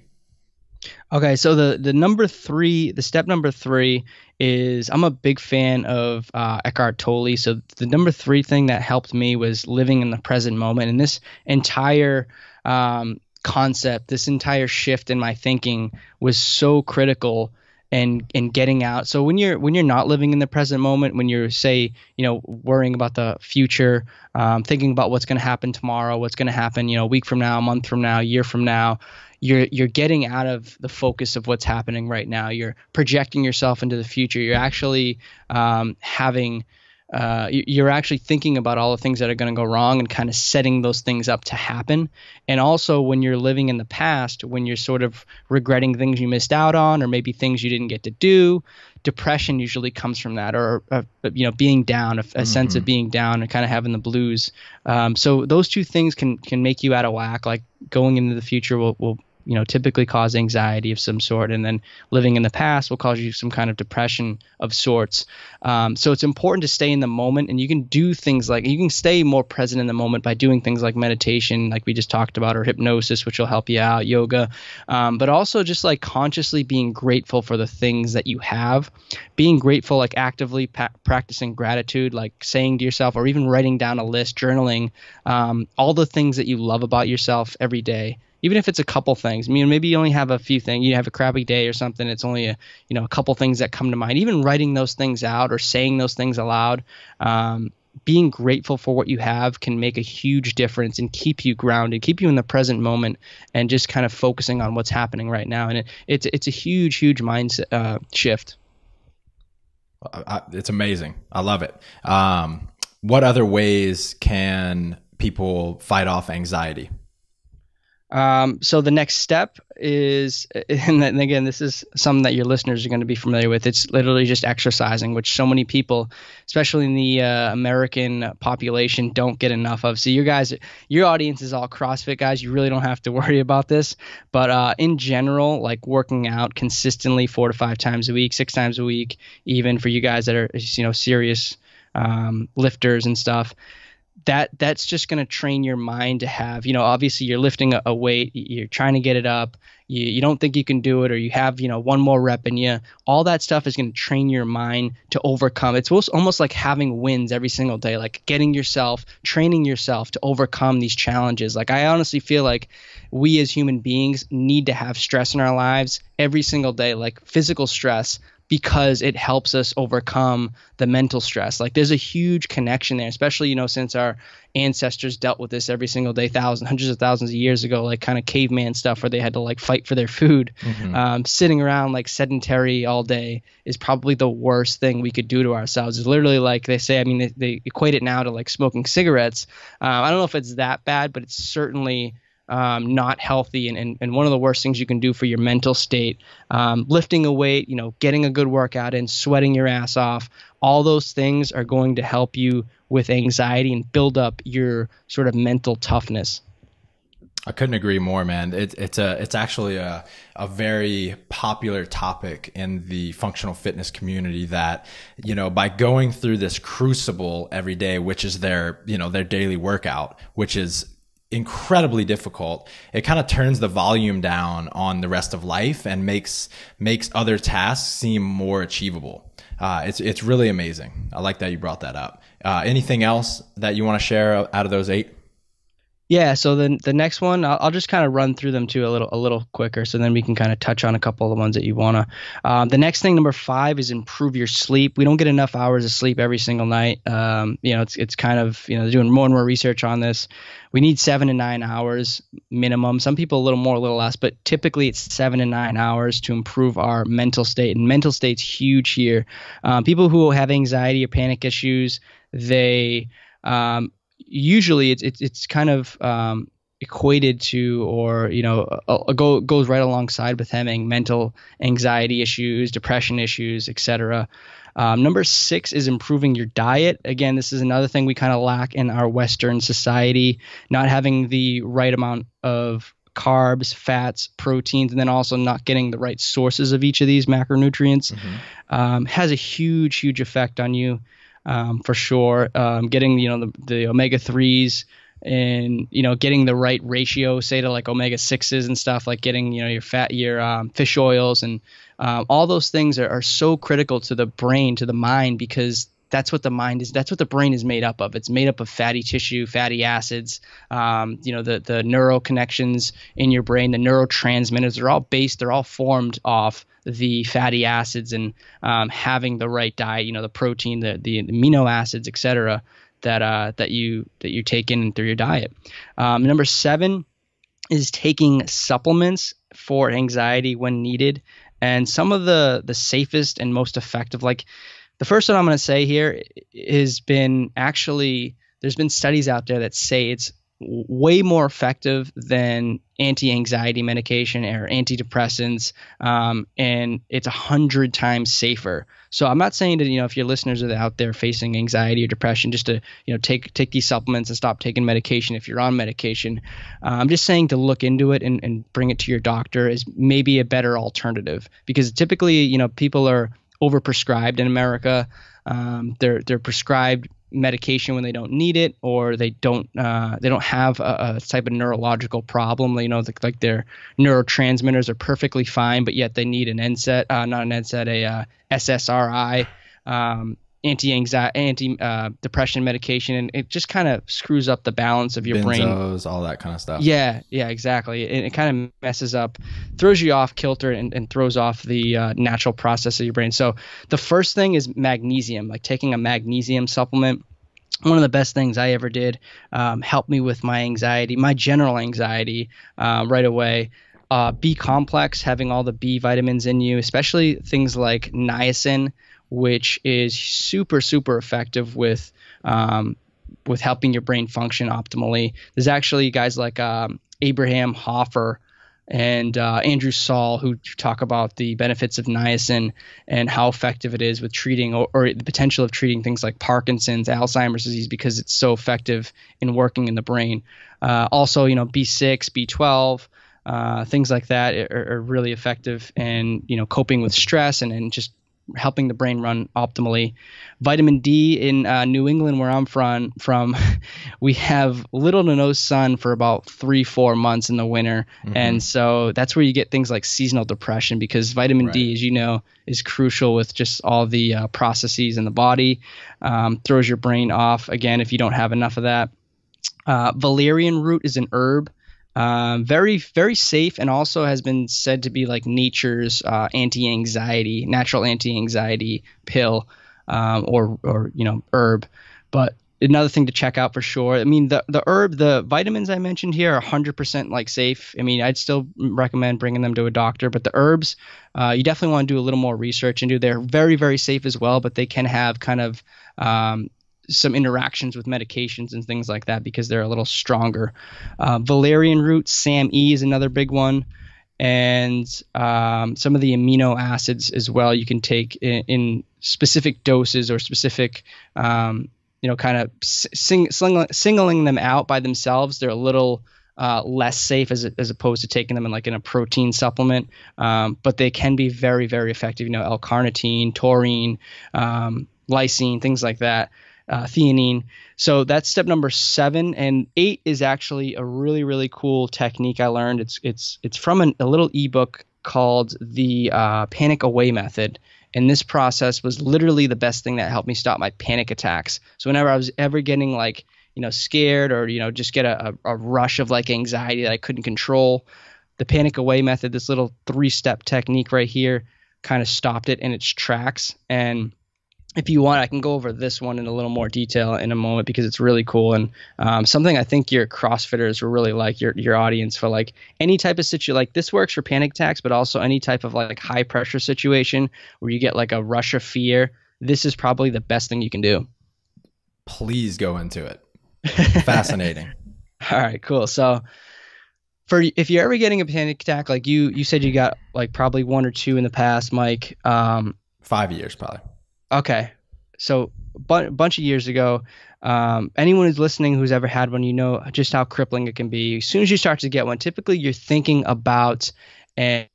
Okay, so the step number 3 is, I'm a big fan of Eckhart Tolle. So the number 3 thing that helped me was living in the present moment. And this entire concept, this entire shift in my thinking was so critical in getting out. So when you're not living in the present moment, when you're, say, you know, worrying about the future, thinking about what's going to happen tomorrow, what's going to happen, you know, a week from now, a month from now, a year from now, you're getting out of the focus of what's happening right now. You're projecting yourself into the future. You're actually you're actually thinking about all the things that are going to go wrong and kind of setting those things up to happen. And also, when you're living in the past, when you're sort of regretting things you missed out on, or maybe things you didn't get to do, depression usually comes from that, or you know, being down, a sense of being down and kind of having the blues. So those two things can make you out of whack. Like going into the future will you know, typically cause anxiety of some sort, and then living in the past will cause you some kind of depression of sorts. So it's important to stay in the moment, and you can do things like, you can stay more present in the moment by doing things like meditation, like we just talked about, or hypnosis, which will help you out, yoga, but also just like consciously being grateful for the things that you have, being grateful, like actively practicing gratitude, like saying to yourself, or even writing down a list, journaling, all the things that you love about yourself every day. Even if it's a couple things, I mean, maybe you only have a few things, you have a crappy day or something, it's only a couple things that come to mind. Even writing those things out or saying those things aloud, being grateful for what you have can make a huge difference and keep you grounded, keep you in the present moment, and just kind of focusing on what's happening right now. And it's a huge mindset shift. It's amazing. I love it. What other ways can people fight off anxiety? So the next step is, and then again, this is something that your listeners are going to be familiar with. It's literally just exercising, which so many people, especially in the American population, don't get enough of. So your audience is all CrossFit guys. You really don't have to worry about this. But in general, like working out consistently 4 to 5 times a week, 6 times a week, even for you guys that are, serious lifters and stuff, that's just going to train your mind to have, obviously you're lifting a weight, you're trying to get it up, you don't think you can do it, or you have, one more rep in you. All that stuff is going to train your mind to overcome. It's almost like having wins every single day, like training yourself to overcome these challenges. Like, I honestly feel like we as human beings need to have stress in our lives every single day, like physical stress, because it helps us overcome the mental stress. Like, there's a huge connection there, especially, since our ancestors dealt with this every single day, hundreds of thousands of years ago, like kind of caveman stuff where they had to like fight for their food. Sitting around like sedentary all day is probably the worst thing we could do to ourselves. It's literally like they say, they equate it now to like smoking cigarettes. I don't know if it's that bad, but it's certainly not healthy, and one of the worst things you can do for your mental state. Lifting a weight, getting a good workout in, sweating your ass off, all those things are going to help you with anxiety and build up your sort of mental toughness. I couldn't agree more, man. It's actually a very popular topic in the functional fitness community that, by going through this crucible every day, which is their daily workout, which is incredibly difficult, it kind of turns the volume down on the rest of life and makes other tasks seem more achievable. It's really amazing. I like that you brought that up. Anything else that you want to share out of those 8? Yeah, so the next one, I'll just kind of run through them too a little quicker, so then we can kind of touch on a couple of the ones that you want to. The next thing, number 5, is improve your sleep. We don't get enough hours of sleep every single night. It's kind of, doing more and more research on this. We need 7 to 9 hours minimum. Some people a little more, a little less, but typically it's 7 to 9 hours to improve our mental state. And mental state's huge here. People who have anxiety or panic issues, they usually it's kind of equated to, or goes right alongside with having mental anxiety issues, depression issues, etc. Number 6 is improving your diet. Again, this is another thing we kind of lack in our Western society, not having the right amount of carbs, fats, proteins, and then also not getting the right sources of each of these macronutrients. Has a huge effect on you. For sure. Getting, the omega-3s and, getting the right ratio, say to like omega-6s and stuff, like getting, your fish oils and all those things are so critical to the brain, to the mind, because that's what the mind is. That's what the brain is made up of. It's made up of fatty tissue, fatty acids, the neural connections in your brain, the neurotransmitters, they're all formed off the fatty acids, and having the right diet, the protein, the amino acids, etc., that you take in through your diet. Number 7 is taking supplements for anxiety when needed. And some of the safest and most effective, like the first one I'm going to say here has been there's been studies out there that say it's way more effective than anti-anxiety medication or antidepressants, and it's 100 times safer. So I'm not saying that, if your listeners are out there facing anxiety or depression, just to, take these supplements and stop taking medication if you're on medication. I'm just saying to look into it and bring it to your doctor is maybe a better alternative, because typically, people are overprescribed in America. They're prescribed medication when they don't need it, or they don't have a type of neurological problem. Like their neurotransmitters are perfectly fine, but yet they need an NSAID, not an NSAID, a SSRI, anti-depression medication, and it just kind of screws up the balance of your brain. Benzos, all that kind of stuff. Yeah, exactly. It kind of messes up, throws you off kilter, and throws off the natural process of your brain. So the first thing is magnesium, like taking a magnesium supplement. One of the best things I ever did, helped me with my anxiety, my general anxiety, right away. B complex, having all the B vitamins in you, especially things like niacin, which is super effective with helping your brain function optimally. There's actually guys like Abraham Hoffer, and Andrew Saul, who talk about the benefits of niacin and how effective it is with treating or the potential of treating things like Parkinson's, Alzheimer's disease, because it's so effective in working in the brain. Also, B6, B12, things like that are really effective in, coping with stress and just helping the brain run optimally. Vitamin D in New England, where I'm from, we have little to no sun for about 3-4 months in the winter. And so that's where you get things like seasonal depression, because vitamin D, as you know, is crucial with just all the processes in the body. Throws your brain off, again, if you don't have enough of that. Valerian root is an herb. Very, very safe, and also has been said to be like nature's natural anti-anxiety pill, or herb. But another thing to check out for sure. I mean, the vitamins I mentioned here are 100% like safe. I mean, I'd still recommend bringing them to a doctor, but the herbs, you definitely want to do a little more research into. They're very, very safe as well, but they can have kind of some interactions with medications and things like that because they're a little stronger. Valerian root, SAMe is another big one. And some of the amino acids as well you can take in specific doses or specific, kind of singling them out by themselves. They're a little less safe as opposed to taking them in a protein supplement. But they can be very, very effective. L-carnitine, taurine, lysine, things like that. Theanine. So that's step number 7, and 8 is actually a really, really cool technique I learned. It's from a little ebook called the Panic Away Method, and this process was literally the best thing that helped me stop my panic attacks. So whenever I was ever getting scared or just get a rush of anxiety that I couldn't control, the Panic Away Method, this little 3-step technique right here, kind of stopped it in its tracks. And if you want, I can go over this one in a little more detail in a moment because it's really cool and something I think your CrossFitters will really like, your audience, for any type of situation. This works for panic attacks, but also any type of high pressure situation where you get a rush of fear. This is probably the best thing you can do. Please go into it. Fascinating. All right, cool. So if you're ever getting a panic attack, you said you got probably 1 or 2 in the past, Mike. 5 years probably. Okay, so bunch of years ago, anyone who's listening who's ever had one, just how crippling it can be. As soon as you start to get one, typically you're thinking about a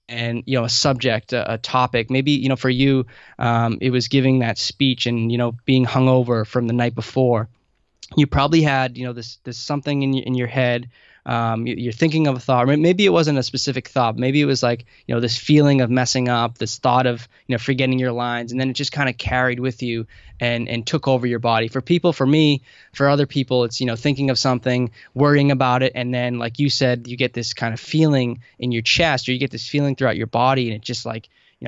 subject, a topic. Maybe for you, it was giving that speech and being hungover from the night before. You probably had this something in your head. You're thinking of a thought. Maybe it wasn't a specific thought. Maybe it was this feeling of messing up, this thought of forgetting your lines, and then it just kind of carried with you and took over your body. For me, for other people, it's thinking of something, worrying about it, and then like you said, you get this kind of feeling in your chest, or you get this feeling throughout your body, and it just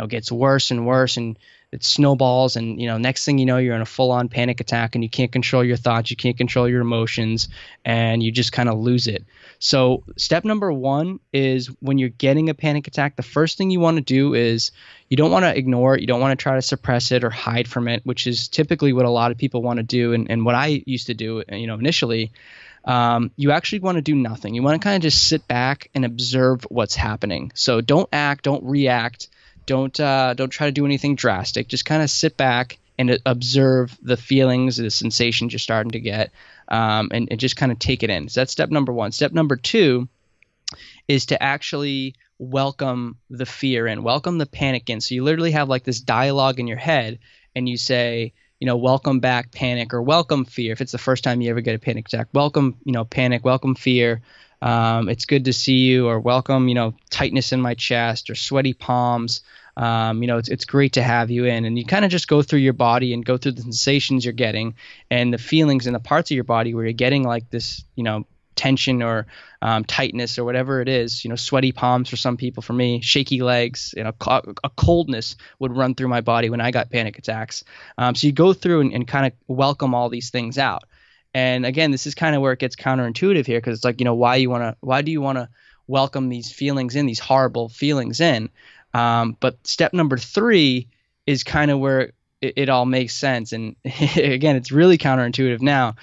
gets worse and worse, and it snowballs, and next thing you know, you're in a full-on panic attack and you can't control your thoughts, you can't control your emotions, and you just kind of lose it. So step number 1 is when you're getting a panic attack, the first thing you want to do is you don't want to ignore it, you don't want to try to suppress it or hide from it, which is typically what a lot of people want to do, and what I used to do initially. You actually want to do nothing. You want to kind of just sit back and observe what's happening. So don't act, don't react. Don't try to do anything drastic. Just kind of sit back and observe the feelings, the sensations you're starting to get, and just kind of take it in. So that's step number 1. Step number 2 is to actually welcome the fear in, welcome the panic in. So you literally have this dialogue in your head, and you say, welcome back panic, or welcome fear. If it's the first time you ever get a panic attack, welcome, panic, welcome fear. It's good to see you, or welcome, tightness in my chest, or sweaty palms. It's great to have you in, and you kind of just go through your body and go through the sensations you're getting and the feelings in the parts of your body where you're getting this, tension or tightness or whatever it is, sweaty palms for some people. For me, shaky legs, a coldness would run through my body when I got panic attacks. So you go through and kind of welcome all these things out. And again, this is kind of where it gets counterintuitive here, because it's why do you want to welcome these feelings in, these horrible feelings in? But step number 3 is kind of where it all makes sense. And again, it's really counterintuitive now,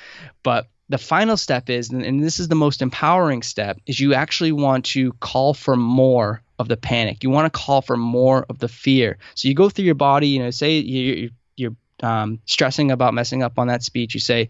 but the final step is, and this is the most empowering step, is you actually want to call for more of the panic. You want to call for more of the fear. So you go through your body, say you're stressing about messing up on that speech. You say,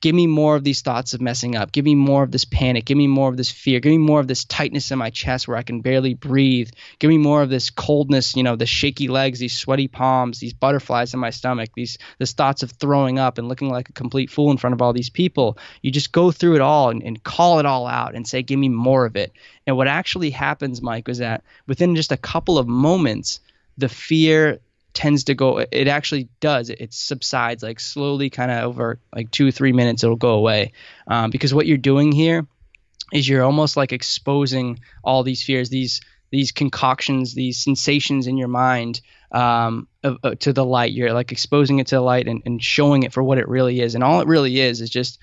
give me more of these thoughts of messing up. Give me more of this panic. Give me more of this fear. Give me more of this tightness in my chest where I can barely breathe. Give me more of this coldness, the shaky legs, these sweaty palms, these butterflies in my stomach, this thoughts of throwing up and looking like a complete fool in front of all these people. You just go through it all and call it all out and say, give me more of it. And what actually happens, Mike, is that within just a couple of moments, the fear tends to go, it actually does, it subsides like slowly, kind of over like 2-3 minutes, it'll go away. Because what you're doing here is you're almost like exposing all these fears, these concoctions, these sensations in your mind to the light. You're like exposing it to the light and showing it for what it really is. And all it really is just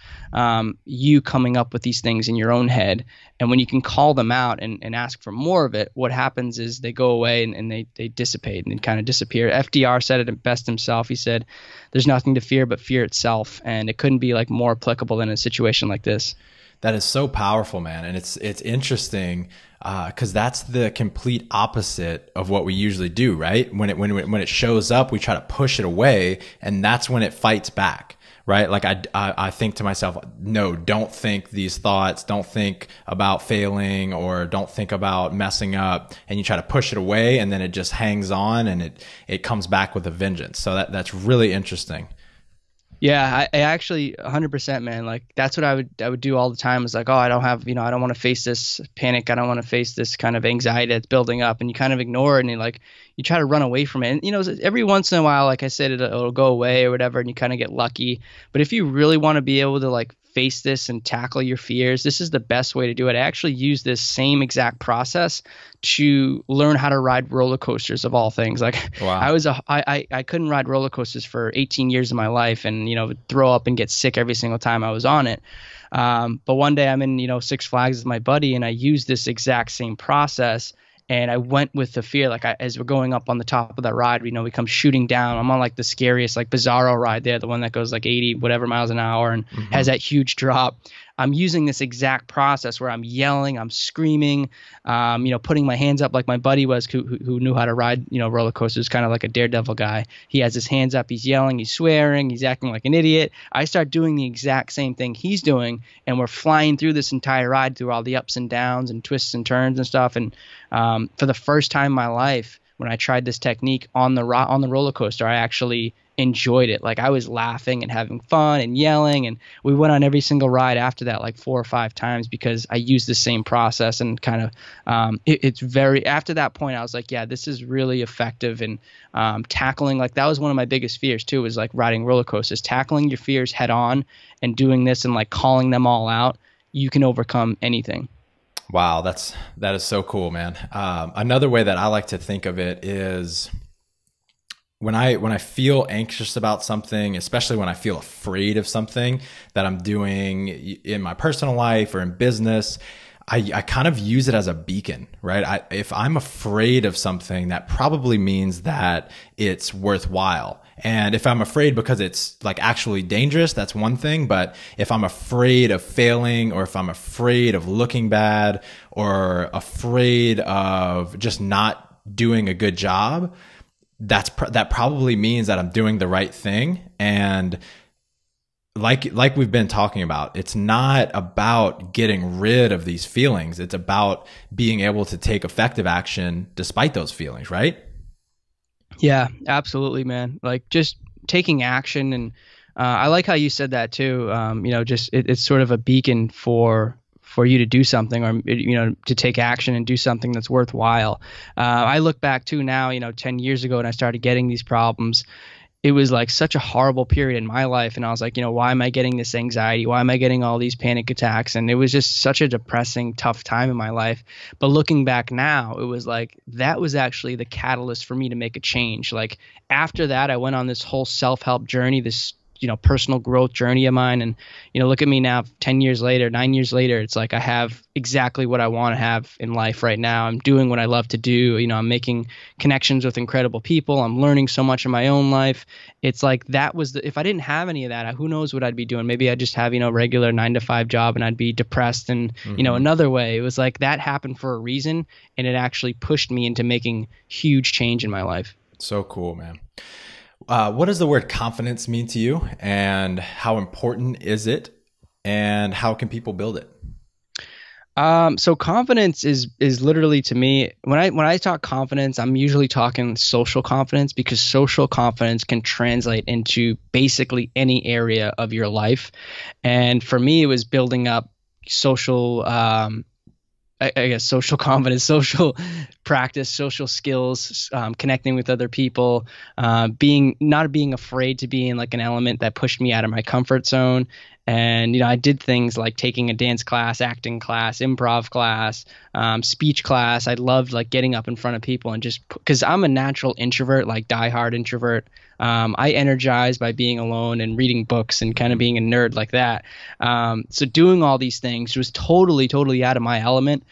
you coming up with these things in your own head. And when you can call them out and ask for more of it, what happens is they go away and they dissipate and kind of disappear. FDR said it best himself. He said, there's nothing to fear but fear itself. And it couldn't be like more applicable than a situation like this. That is so powerful, man. And it's interesting because that's the complete opposite of what we usually do, right? When it shows up, we try to push it away, and that's when it fights back, right? Like I think to myself, no, don't think these thoughts, don't think about failing, or don't think about messing up, and you try to push it away, and then it just hangs on, and it comes back with a vengeance. So that's really interesting. Yeah, I actually 100%, man. Like that's what I would do all the time. Is like, oh, I don't want to face this panic. I don't want to face this kind of anxiety that's building up, and you kind of ignore it, and you try to run away from it. And every once in a while, like I said, it'll go away or whatever, and you kind of get lucky. But if you really want to be able to like face this and tackle your fears, this is the best way to do it. I actually use this same exact process to learn how to ride roller coasters, of all things. Like wow. I couldn't ride roller coasters for 18 years of my life, and would throw up and get sick every single time I was on it. But one day I'm in Six Flags with my buddy, and I used this exact same process. And I went with the fear, like as we're going up on the top of that ride, we come shooting down. I'm on like the scariest, like Bizarro ride there, the one that goes like 80 whatever miles an hour and has that huge drop. I'm using this exact process where I'm yelling, I'm screaming, putting my hands up like my buddy was, who knew how to ride, roller coasters, kind of like a daredevil guy. He has his hands up, he's yelling, he's swearing, he's acting like an idiot. I start doing the exact same thing he's doing, and we're flying through this entire ride through all the ups and downs and twists and turns and stuff. And for the first time in my life, when I tried this technique on the roller coaster, I actually enjoyed it. Like I was laughing and having fun and yelling, and we went on every single ride after that like 4 or 5 times because I used the same process. And kind of it's very, after that point I was like, yeah, this is really effective. And tackling, like that was one of my biggest fears too, was like riding roller coasters. Tackling your fears head on and doing this and like calling them all out, you can overcome anything. Wow, that is so cool, man. Another way that I like to think of it is when I feel anxious about something, especially when I feel afraid of something that I'm doing in my personal life or in business, I kind of use it as a beacon, right? If I'm afraid of something, that probably means that it's worthwhile. And if I'm afraid because it's like actually dangerous, that's one thing. But if I'm afraid of failing, or if I'm afraid of looking bad, or afraid of just not doing a good job, that probably means that I'm doing the right thing. And like we've been talking about, it's not about getting rid of these feelings. It's about being able to take effective action despite those feelings, right? Yeah, absolutely, man. Like just taking action. And I like how you said that too. It's sort of a beacon for you to do something, or to take action and do something that's worthwhile. I look back too now, 10 years ago when I started getting these problems, it was like such a horrible period in my life. And I was like, why am I getting this anxiety? Why am I getting all these panic attacks? And it was just such a depressing, tough time in my life. But looking back now, it was like, that was actually the catalyst for me to make a change. Like after that, I went on this whole self-help journey, this personal growth journey of mine. And, look at me now, 10 years later, 9 years later, it's like I have exactly what I want to have in life right now. I'm doing what I love to do. I'm making connections with incredible people. I'm learning so much in my own life. It's like that was if I didn't have any of that, who knows what I'd be doing? Maybe I'd just have, regular 9-to-5 job and I'd be depressed. And, another way, it was like that happened for a reason. And it actually pushed me into making huge change in my life. So cool, man. What does the word confidence mean to you, and how important is it, and how can people build it? So confidence is literally, to me, when I talk confidence, I'm usually talking social confidence, because social confidence can translate into basically any area of your life. And for me, it was building up social, I guess, social confidence, social practice, social skills, connecting with other people, not being afraid to be in like an element that pushed me out of my comfort zone. And, I did things like taking a dance class, acting class, improv class, speech class. I loved like getting up in front of people and just because I'm a natural introvert, like diehard introvert. I energize by being alone and reading books and kind of being a nerd like that. So doing all these things was totally, totally out of my element.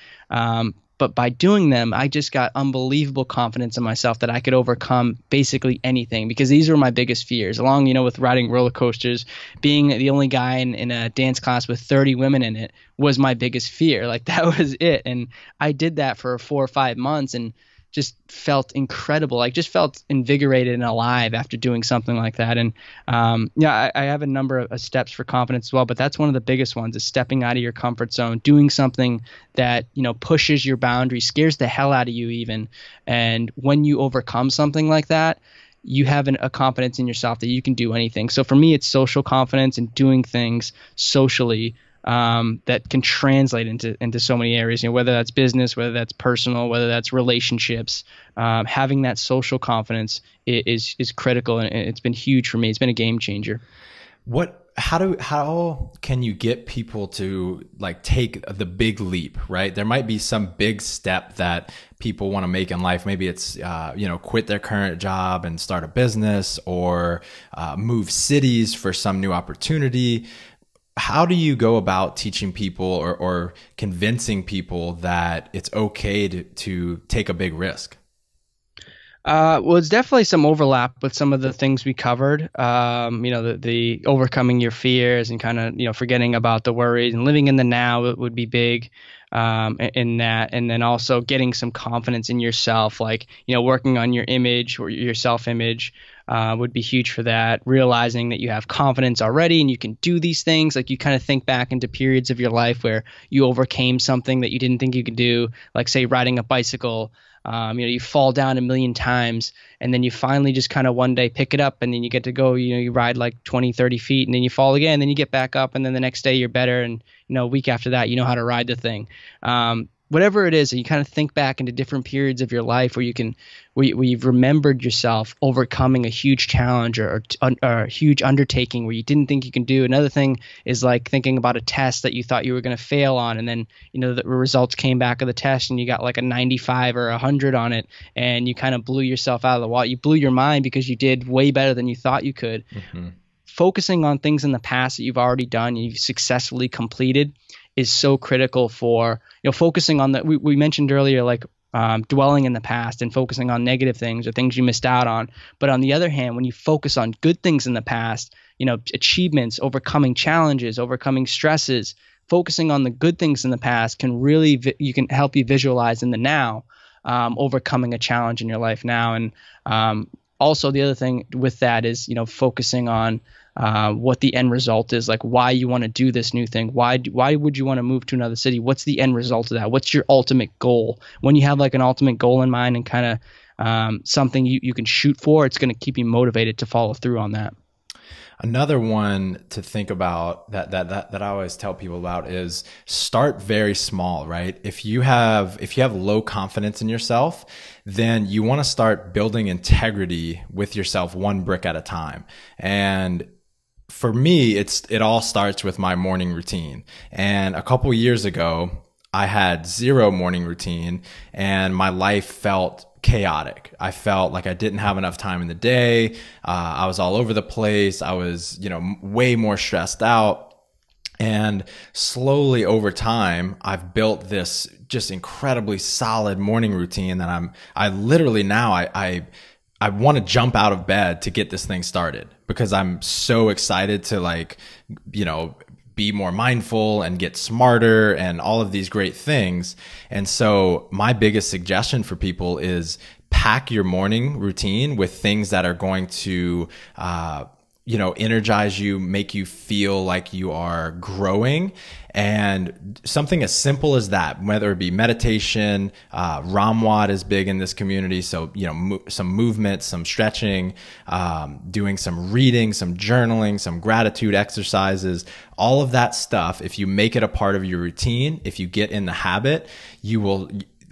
But by doing them, I just got unbelievable confidence in myself that I could overcome basically anything, because these were my biggest fears. Along, with riding roller coasters, being the only guy in a dance class with 30 women in it was my biggest fear. Like that was it. And I did that for 4 or 5 months and just felt incredible. Like just felt invigorated and alive after doing something like that. And I have a number of steps for confidence as well, but that's one of the biggest ones, is stepping out of your comfort zone, doing something that, pushes your boundaries, scares the hell out of you even. And when you overcome something like that, you have a confidence in yourself that you can do anything. So for me, it's social confidence and doing things socially that can translate into so many areas, whether that's business, whether that's personal, whether that's relationships. Having that social confidence is critical, and it's been huge for me. It's been a game changer. How can you get people to like take the big leap, right? There might be some big step that people want to make in life. Maybe it's, quit their current job and start a business, or move cities for some new opportunity. How do you go about teaching people or convincing people that it's okay to take a big risk? Well, it's definitely some overlap with some of the things we covered. The overcoming your fears and kind of, forgetting about the worries and living in the now would be big in that. And then also getting some confidence in yourself, like, working on your image or your self-image would be huge for that. Realizing that you have confidence already and you can do these things. Like you kind of think back into periods of your life where you overcame something that you didn't think you could do, like say riding a bicycle. You fall down a million times and then you finally just kind of one day pick it up, and then you get to go, you ride like 20, 30 feet and then you fall again, and then you get back up, and then the next day you're better. And, a week after that, you know how to ride the thing. Whatever it is, you kind of think back into different periods of your life where you've remembered yourself overcoming a huge challenge or a huge undertaking where you didn't think you can do. Another thing is like thinking about a test that you thought you were going to fail on, and then the results came back of the test and you got like a 95 or 100 on it, and you kind of blew yourself out of the water. You blew your mind because you did way better than you thought you could. Mm-hmm. Focusing on things in the past that you've already done and you've successfully completed is so critical for, focusing on we mentioned earlier, like dwelling in the past and focusing on negative things or things you missed out on. But on the other hand, when you focus on good things in the past, achievements, overcoming challenges, overcoming stresses, focusing on the good things in the past can really, you can help you visualize in the now, overcoming a challenge in your life now. And also the other thing with that is, focusing on what the end result is, like why you want to do this new thing. Why would you want to move to another city? What's the end result of that? What's your ultimate goal? When you have like an ultimate goal in mind and kind of something you can shoot for, it's going to keep you motivated to follow through on that. Another one to think about that I always tell people about is start very small, right? If you have low confidence in yourself, then you want to start building integrity with yourself one brick at a time. And for me, it all starts with my morning routine. And a couple years ago, I had zero morning routine and my life felt chaotic. I felt like I didn't have enough time in the day. I was all over the place. I was, way more stressed out. And slowly over time, I've built this just incredibly solid morning routine that I literally now I want to jump out of bed to get this thing started because I'm so excited to be more mindful and get smarter and all of these great things. And so my biggest suggestion for people is pack your morning routine with things that are going to, energize you, make you feel like you are growing. And something as simple as that, whether it be meditation, Ramwad is big in this community. So, some movement, some stretching, doing some reading, some journaling, some gratitude exercises, all of that stuff. If you make it a part of your routine, if you get in the habit,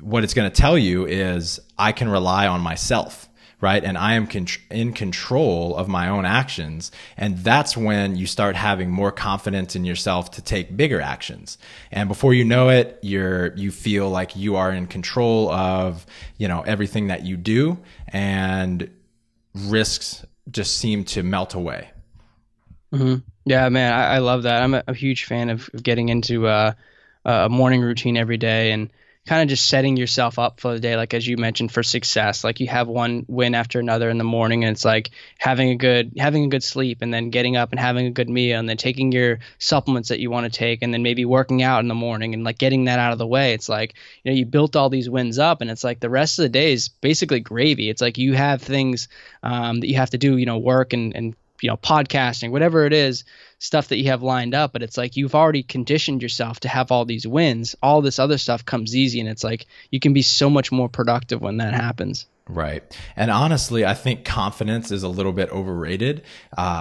what it's going to tell you is I can rely on myself. Right. And I am in control of my own actions. And that's when you start having more confidence in yourself to take bigger actions. And before you know it, you feel like you are in control of, everything that you do, and risks just seem to melt away. Mm-hmm. Yeah, man, I love that. I'm a huge fan of getting into a morning routine every day and kind of just setting yourself up for the day, like as you mentioned, for success. Like you have one win after another in the morning, and it's like having a good sleep, and then getting up and having a good meal, and then taking your supplements that you want to take, and then maybe working out in the morning and like getting that out of the way. It's like, you built all these wins up, and it's like the rest of the day is basically gravy. It's like you have things that you have to do, work and podcasting, whatever it is, stuff that you have lined up, but it's like you've already conditioned yourself to have all these wins. All this other stuff comes easy, and it's like you can be so much more productive when that happens. Right. And honestly, I think confidence is a little bit overrated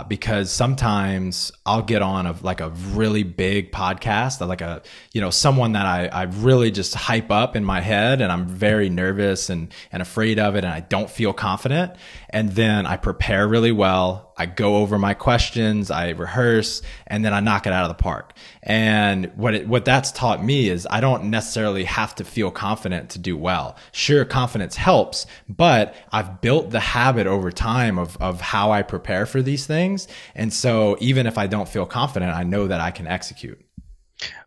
because sometimes I'll get on a really big podcast, like someone that I really just hype up in my head, and I'm very nervous and afraid of it, and I don't feel confident. And then I prepare really well. I go over my questions, I rehearse, and then I knock it out of the park. And what that's taught me is I don't necessarily have to feel confident to do well. Sure, confidence helps, but I've built the habit over time of how I prepare for these things. And so even if I don't feel confident, I know that I can execute.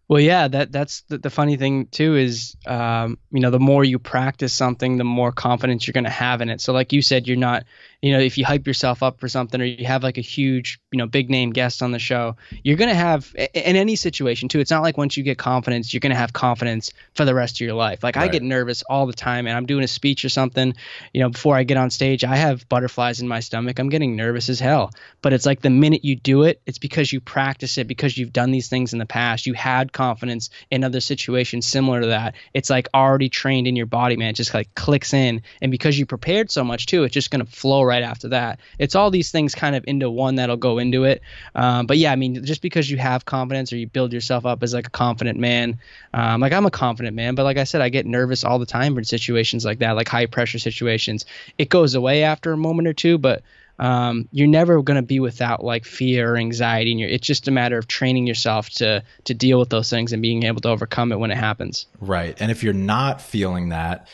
Well, yeah, that's the funny thing too is, the more you practice something, the more confidence you're going to have in it. So like you said, you're not, if you hype yourself up for something, or you have like a huge, big name guest on the show, you're going to have in any situation too. It's not like once you get confidence, you're going to have confidence for the rest of your life. Like I get nervous all the time, and I'm doing a speech or something, before I get on stage, I have butterflies in my stomach. I'm getting nervous as hell. But it's like the minute you do it, it's because you practice it, because you've done these things in the past. You had confidence in other situations similar to that. It's like already trained in your body, man. It just like clicks in. And because you prepared so much too, it's just going to flow right after that. It's all these things kind of into one that'll go into it. But yeah, I mean, just because you have confidence or you build yourself up as like a confident man, like I'm a confident man, but like I said, I get nervous all the time in situations like that, like high pressure situations. It goes away after a moment or two, but you're never going to be without like fear or anxiety. And it's just a matter of training yourself to deal with those things and being able to overcome it when it happens. Right. And if you're not feeling that,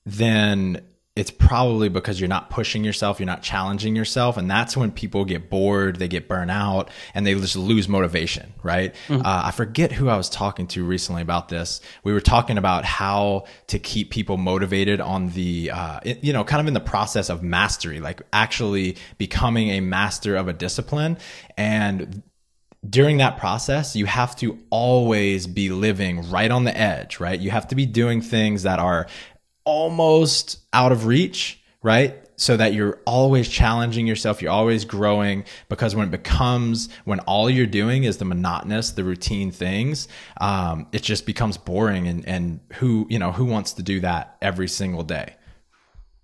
then it's probably because you're not pushing yourself, you're not challenging yourself. And that's when people get bored, they get burnt out, and they just lose motivation, right? Mm-hmm. I forget who I was talking to recently about this. We were talking about how to keep people motivated on the, kind of in the process of mastery, like actually becoming a master of a discipline. And during that process, you have to always be living right on the edge, right? You have to be doing things that are almost out of reach, right? So that you're always challenging yourself, you're always growing, because when all you're doing is the monotonous, the routine things, it just becomes boring. And who wants to do that every single day?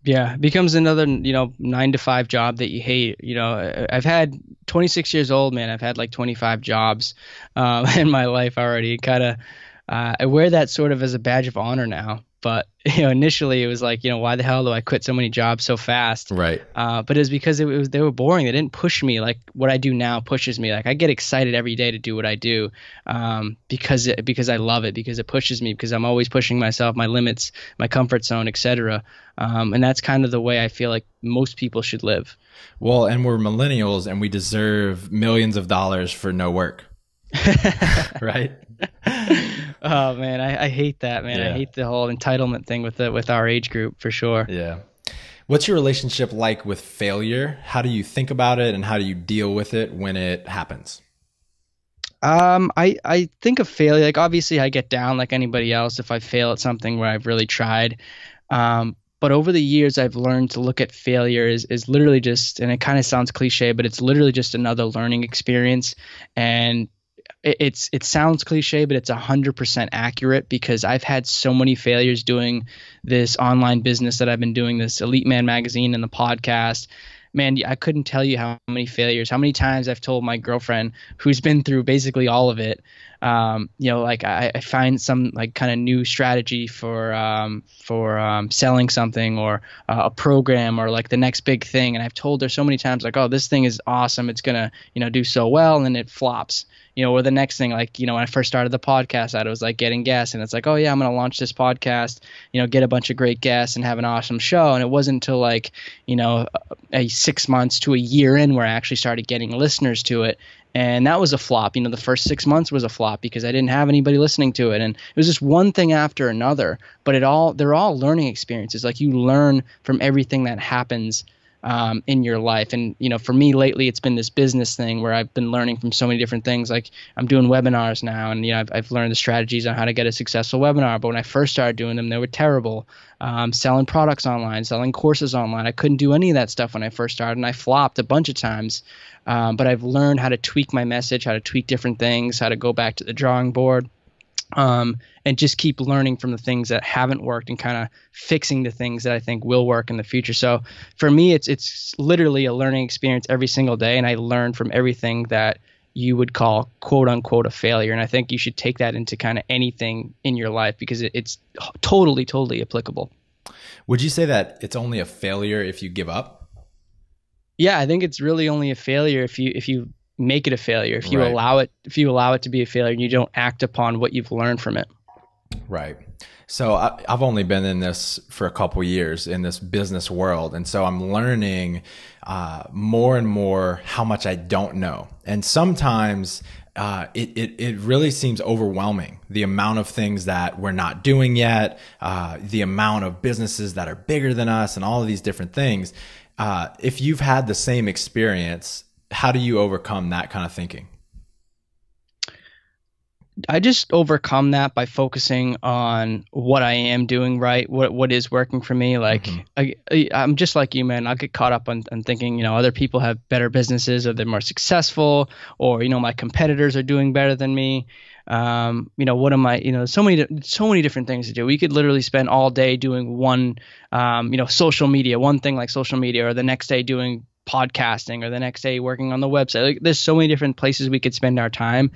Yeah, it becomes another, 9 to 5 job that you hate. I've had 26 years old, man. I've had like 25 jobs in my life already. I wear that sort of as a badge of honor now. But initially it was like, why the hell do I quit so many jobs so fast? Right. But it was because they were boring. They didn't push me like what I do now pushes me. Like I get excited every day to do what I do, because I love it, because it pushes me, because I'm always pushing myself, my limits, my comfort zone, etc. And that's kind of the way I feel like most people should live. Well, and we're millennials and we deserve millions of dollars for no work. Right? Oh man, I hate that, man. Yeah. I hate the whole entitlement thing with our age group, for sure. Yeah. What's your relationship like with failure? How do you think about it, and how do you deal with it when it happens? I think of failure, like obviously I get down like anybody else if I fail at something where I've really tried. But over the years, I've learned to look at failure as literally just, and it kind of sounds cliche, but it's literally just another learning experience. And it sounds cliche, but it's 100% accurate, because I've had so many failures doing this online business that I've been doing, this Elite Man magazine and the podcast. Man, I couldn't tell you how many failures, how many times I've told my girlfriend, who's been through basically all of it, like I find some like kind of new strategy for selling something, or a program, or like the next big thing. And I've told her so many times, like, oh, this thing is awesome, it's going to, do so well. And then it flops. Or the next thing, like, when I first started the podcast, I was like getting guests, and it's like, oh yeah, I'm going to launch this podcast, get a bunch of great guests and have an awesome show. And it wasn't until like, a 6 months to a year in where I actually started getting listeners to it. And that was a flop. The first 6 months was a flop because I didn't have anybody listening to it. And it was just one thing after another, but they're all learning experiences. Like, you learn from everything that happens in your life. And, for me lately, it's been this business thing where I've been learning from so many different things. Like, I'm doing webinars now, and, I've learned the strategies on how to get a successful webinar. But when I first started doing them, they were terrible. Selling products online, selling courses online. I couldn't do any of that stuff when I first started, and I flopped a bunch of times. But I've learned how to tweak my message, how to tweak different things, how to go back to the drawing board. And just keep learning from the things that haven't worked and kind of fixing the things that I think will work in the future. So for me, it's literally a learning experience every single day. And I learn from everything that you would call quote unquote a failure. And I think you should take that into kind of anything in your life, because it's totally, totally applicable. Would you say that it's only a failure if you give up? Yeah, I think it's really only a failure if you make it a failure, if you Right. allow it to be a failure and you don't act upon what you've learned from it. Right. So I've only been in this for a couple years in this business world. And so I'm learning more and more how much I don't know. And sometimes it really seems overwhelming, the amount of things that we're not doing yet, the amount of businesses that are bigger than us, and all of these different things. If you've had the same experience, how do you overcome that kind of thinking? I just overcome that by focusing on what I am doing right, what is working for me. Like, I'm just like you, man. I'll get caught up on thinking, other people have better businesses, or they're more successful, or, my competitors are doing better than me. What am I, so many different things to do. We could literally spend all day doing one, social media, one thing like social media, or the next day doing podcasting, or the next day working on the website. Like, there's so many different places we could spend our time.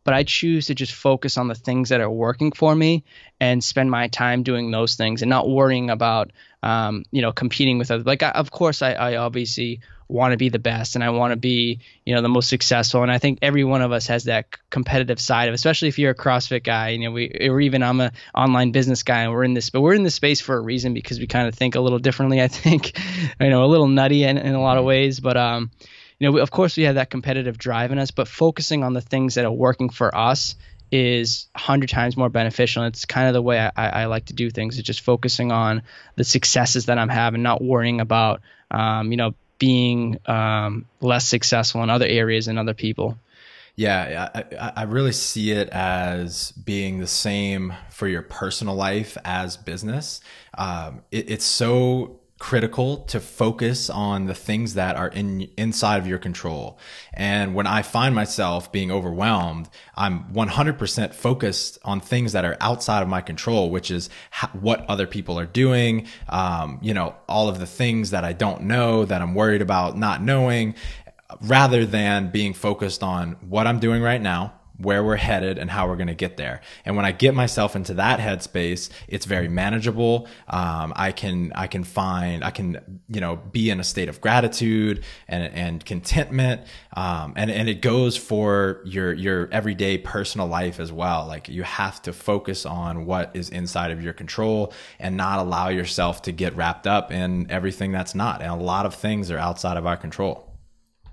But I choose to just focus on the things that are working for me and spend my time doing those things, and not worrying about, competing with others. Like, of course, I obviously want to be the best, and I want to be, the most successful. And I think every one of us has that competitive side of, especially if you're a CrossFit guy, or even I'm an online business guy, and we're in this space for a reason, because we kind of think a little differently, I think, a little nutty in a lot of ways. But, of course we have that competitive drive in us, but focusing on the things that are working for us is 100 times more beneficial. And it's kind of the way I like to do things, is just focusing on the successes that I'm having, not worrying about, being less successful in other areas than other people. Yeah, I really see it as being the same for your personal life as business. It's so critical to focus on the things that are inside of your control. And when I find myself being overwhelmed, I'm 100% focused on things that are outside of my control, which is what other people are doing, all of the things that I don't know, that I'm worried about not knowing, rather than being focused on what I'm doing right now, where we're headed and how we're going to get there. And when I get myself into that headspace, it's very manageable. I can, be in a state of gratitude and contentment. And it goes for your everyday personal life as well. Like, you have to focus on what is inside of your control and not allow yourself to get wrapped up in everything that's not. And a lot of things are outside of our control.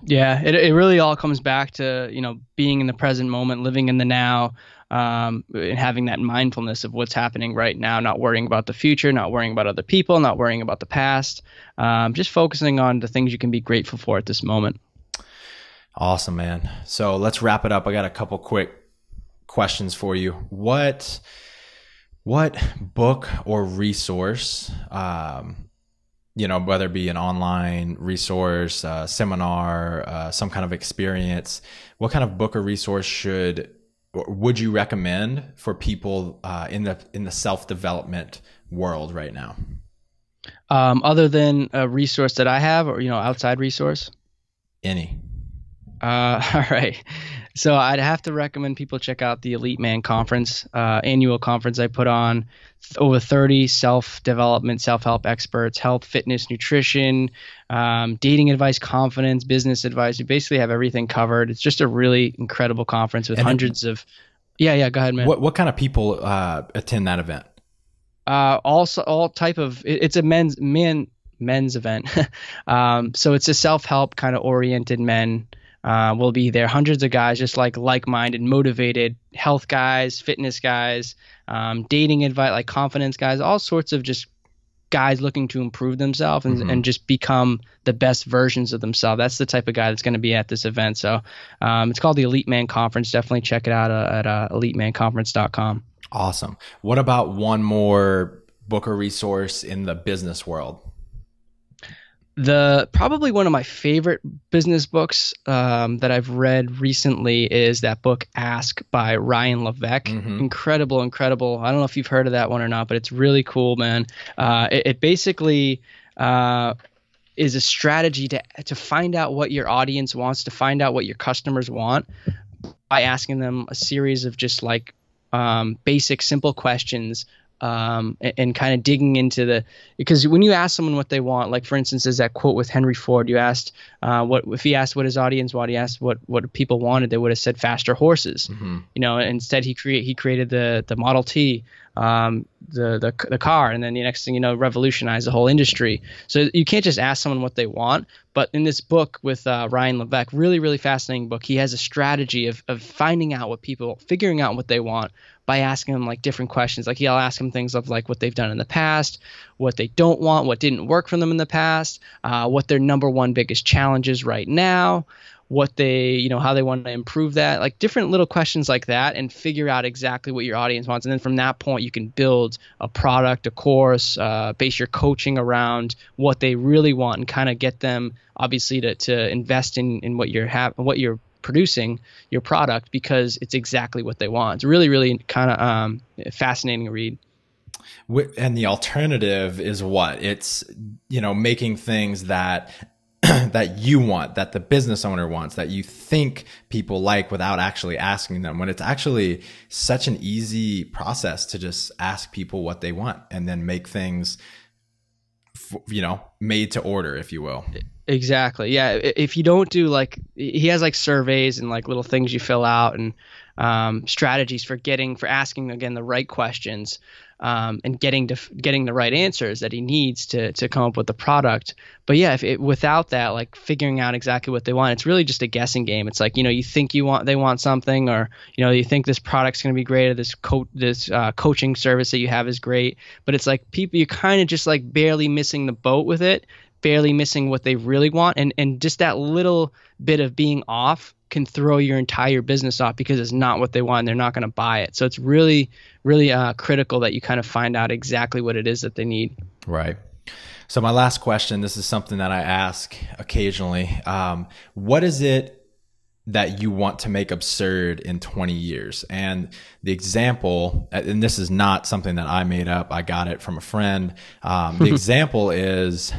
Yeah, it really all comes back to, being in the present moment, living in the now, and having that mindfulness of what's happening right now, not worrying about the future, not worrying about other people, not worrying about the past, just focusing on the things you can be grateful for at this moment. Awesome, man. So let's wrap it up. I got a couple quick questions for you. What book or resource, whether it be an online resource, seminar, some kind of experience, what kind of book or resource would you recommend for people in the self-development world right now? Other than a resource that I have, or outside resource? Any. All right. So I'd have to recommend people check out the Elite Man Conference, annual conference I put on. Over 30 self-development, self-help experts, health, fitness, nutrition, dating advice, confidence, business advice. We basically have everything covered. It's just a really incredible conference with hundreds of. Yeah. Go ahead, man. What kind of people attend that event? All type of. It's a men's event. So it's a self-help kind of oriented men. Will be there. Hundreds of guys, just like-minded, motivated, health guys, fitness guys, dating advice, like confidence guys, all sorts of just guys looking to improve themselves and just become the best versions of themselves. That's the type of guy that's going to be at this event. So it's called the Elite Man Conference. Definitely check it out at elitemanconference.com. Awesome. What about one more book or resource in the business world? Probably one of my favorite business books that I've read recently is that book Ask by Ryan Levesque. Incredible. I don't know if you've heard of that one or not, but it's really cool, man. It basically is a strategy to find out what your audience wants, to find out what your customers want by asking them a series of just basic, simple questions. And kind of digging into because when you ask someone what they want, like for instance, there's that quote with Henry Ford. You asked if he asked what his audience wanted, he asked what people wanted, they would have said faster horses. Instead he created the Model T, the car, and then the next thing you know, revolutionized the whole industry. So you can't just ask someone what they want. But in this book with Ryan Levesque, really, really fascinating book, he has a strategy of figuring out what they want by asking them different questions. He'll ask them things of what they've done in the past, what they don't want, what didn't work for them in the past, what their number one biggest challenge is right now, what they, how they want to improve that, different little questions like that, and figure out exactly what your audience wants. And then from that point, you can build a product, a course, base your coaching around what they really want and kind of get them obviously to invest in what you're producing, your product, because it's exactly what they want. It's really, really kind of fascinating read. And the alternative is what? It's, making things that that you want, that the business owner wants, that you think people like without actually asking them, when it's actually such an easy process to just ask people what they want and then make things, made to order, if you will. Exactly. Yeah. If you don't do he has surveys and little things you fill out and strategies for asking again the right questions and getting the right answers that he needs to come up with the product. But yeah, without that, figuring out exactly what they want, it's really just a guessing game. It's you think they want something, or you think this product's going to be great, or this coaching service that you have is great, but it's people, you're kind of just barely missing the boat with it, barely missing what they really want, and just that little bit of being off can throw your entire business off because it's not what they want and they're not going to buy it. So it's really, really critical that you kind of find out exactly what it is that they need. Right. So my last question, this is something that I ask occasionally. What is it that you want to make absurd in 20 years? And the example, and this is not something that I made up, I got it from a friend. The example is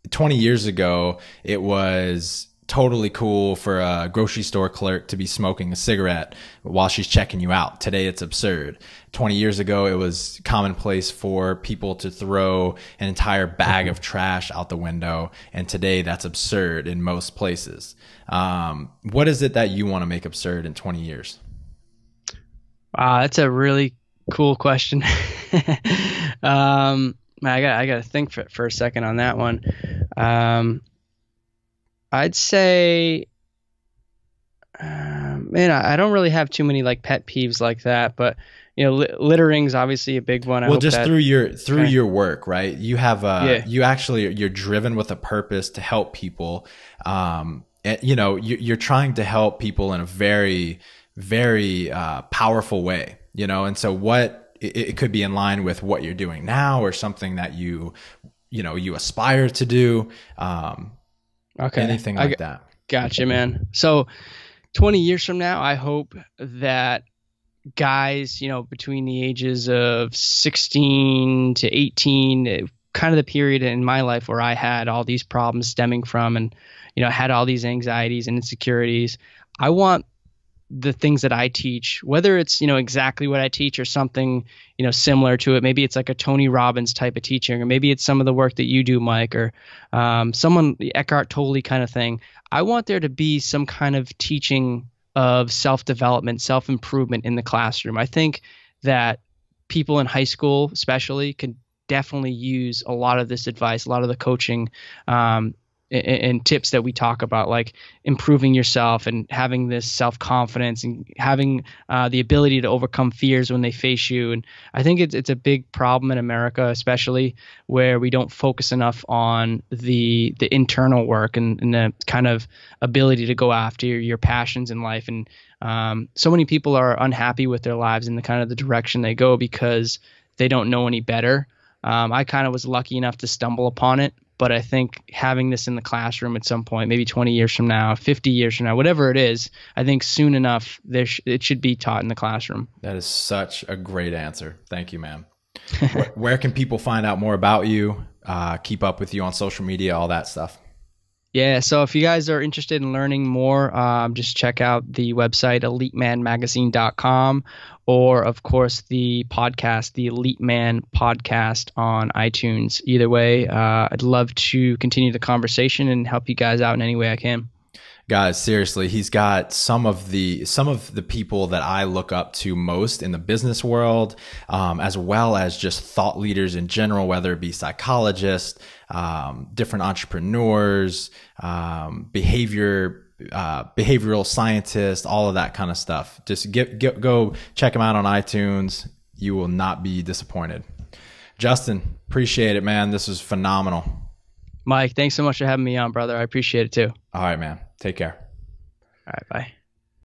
20 years ago, it was totally cool for a grocery store clerk to be smoking a cigarette while she's checking you out. Today, it's absurd. 20 years ago, it was commonplace for people to throw an entire bag of trash out the window. And today, that's absurd in most places. What is it that you want to make absurd in 20 years? That's a really cool question. I got to think for a second on that one. I'd say, man, I don't really have too many like pet peeves like that, but littering's obviously a big one. Well, just through your work, right? You have you're driven with a purpose to help people. You're trying to help people in a very, very powerful way, and so it could be in line with what you're doing now or something that you aspire to do. Okay. Anything like that. Gotcha, man. So 20 years from now, I hope that guys, between the ages of 16 to 18, kind of the period in my life where I had all these problems stemming from and, had all these anxieties and insecurities. I want the things that I teach, whether it's, exactly what I teach or something, similar to it. Maybe it's like a Tony Robbins type of teaching, or maybe it's some of the work that you do, Mike, or someone, the Eckhart Tolle kind of thing. I want there to be some kind of teaching of self-development, self-improvement in the classroom. I think that people in high school especially could definitely use a lot of this advice, a lot of the coaching and tips that we talk about, like improving yourself and having this self-confidence and having the ability to overcome fears when they face you. And I think it's a big problem in America, especially where we don't focus enough on the internal work and the kind of ability to go after your passions in life. And so many people are unhappy with their lives and the kind of the direction they go because they don't know any better. I kind of was lucky enough to stumble upon it. But I think having this in the classroom at some point, maybe 20 years from now, 50 years from now, whatever it is, I think soon enough it should be taught in the classroom. That is such a great answer. Thank you, man. Where can people find out more about you, keep up with you on social media, all that stuff? Yeah, so if you guys are interested in learning more, just check out the website, elitemanmagazine.com, or, of course, the podcast, the Elite Man Podcast on iTunes. Either way, I'd love to continue the conversation and help you guys out in any way I can. Guys, seriously, he's got some of the people that I look up to most in the business world, as well as just thought leaders in general, whether it be psychologists, different entrepreneurs, behavioral scientists, all of that kind of stuff. Just go check him out on iTunes. You will not be disappointed. Justin, appreciate it, man. This was phenomenal. Mike, thanks so much for having me on, brother. I appreciate it too. All right, man. Take care. All right, bye.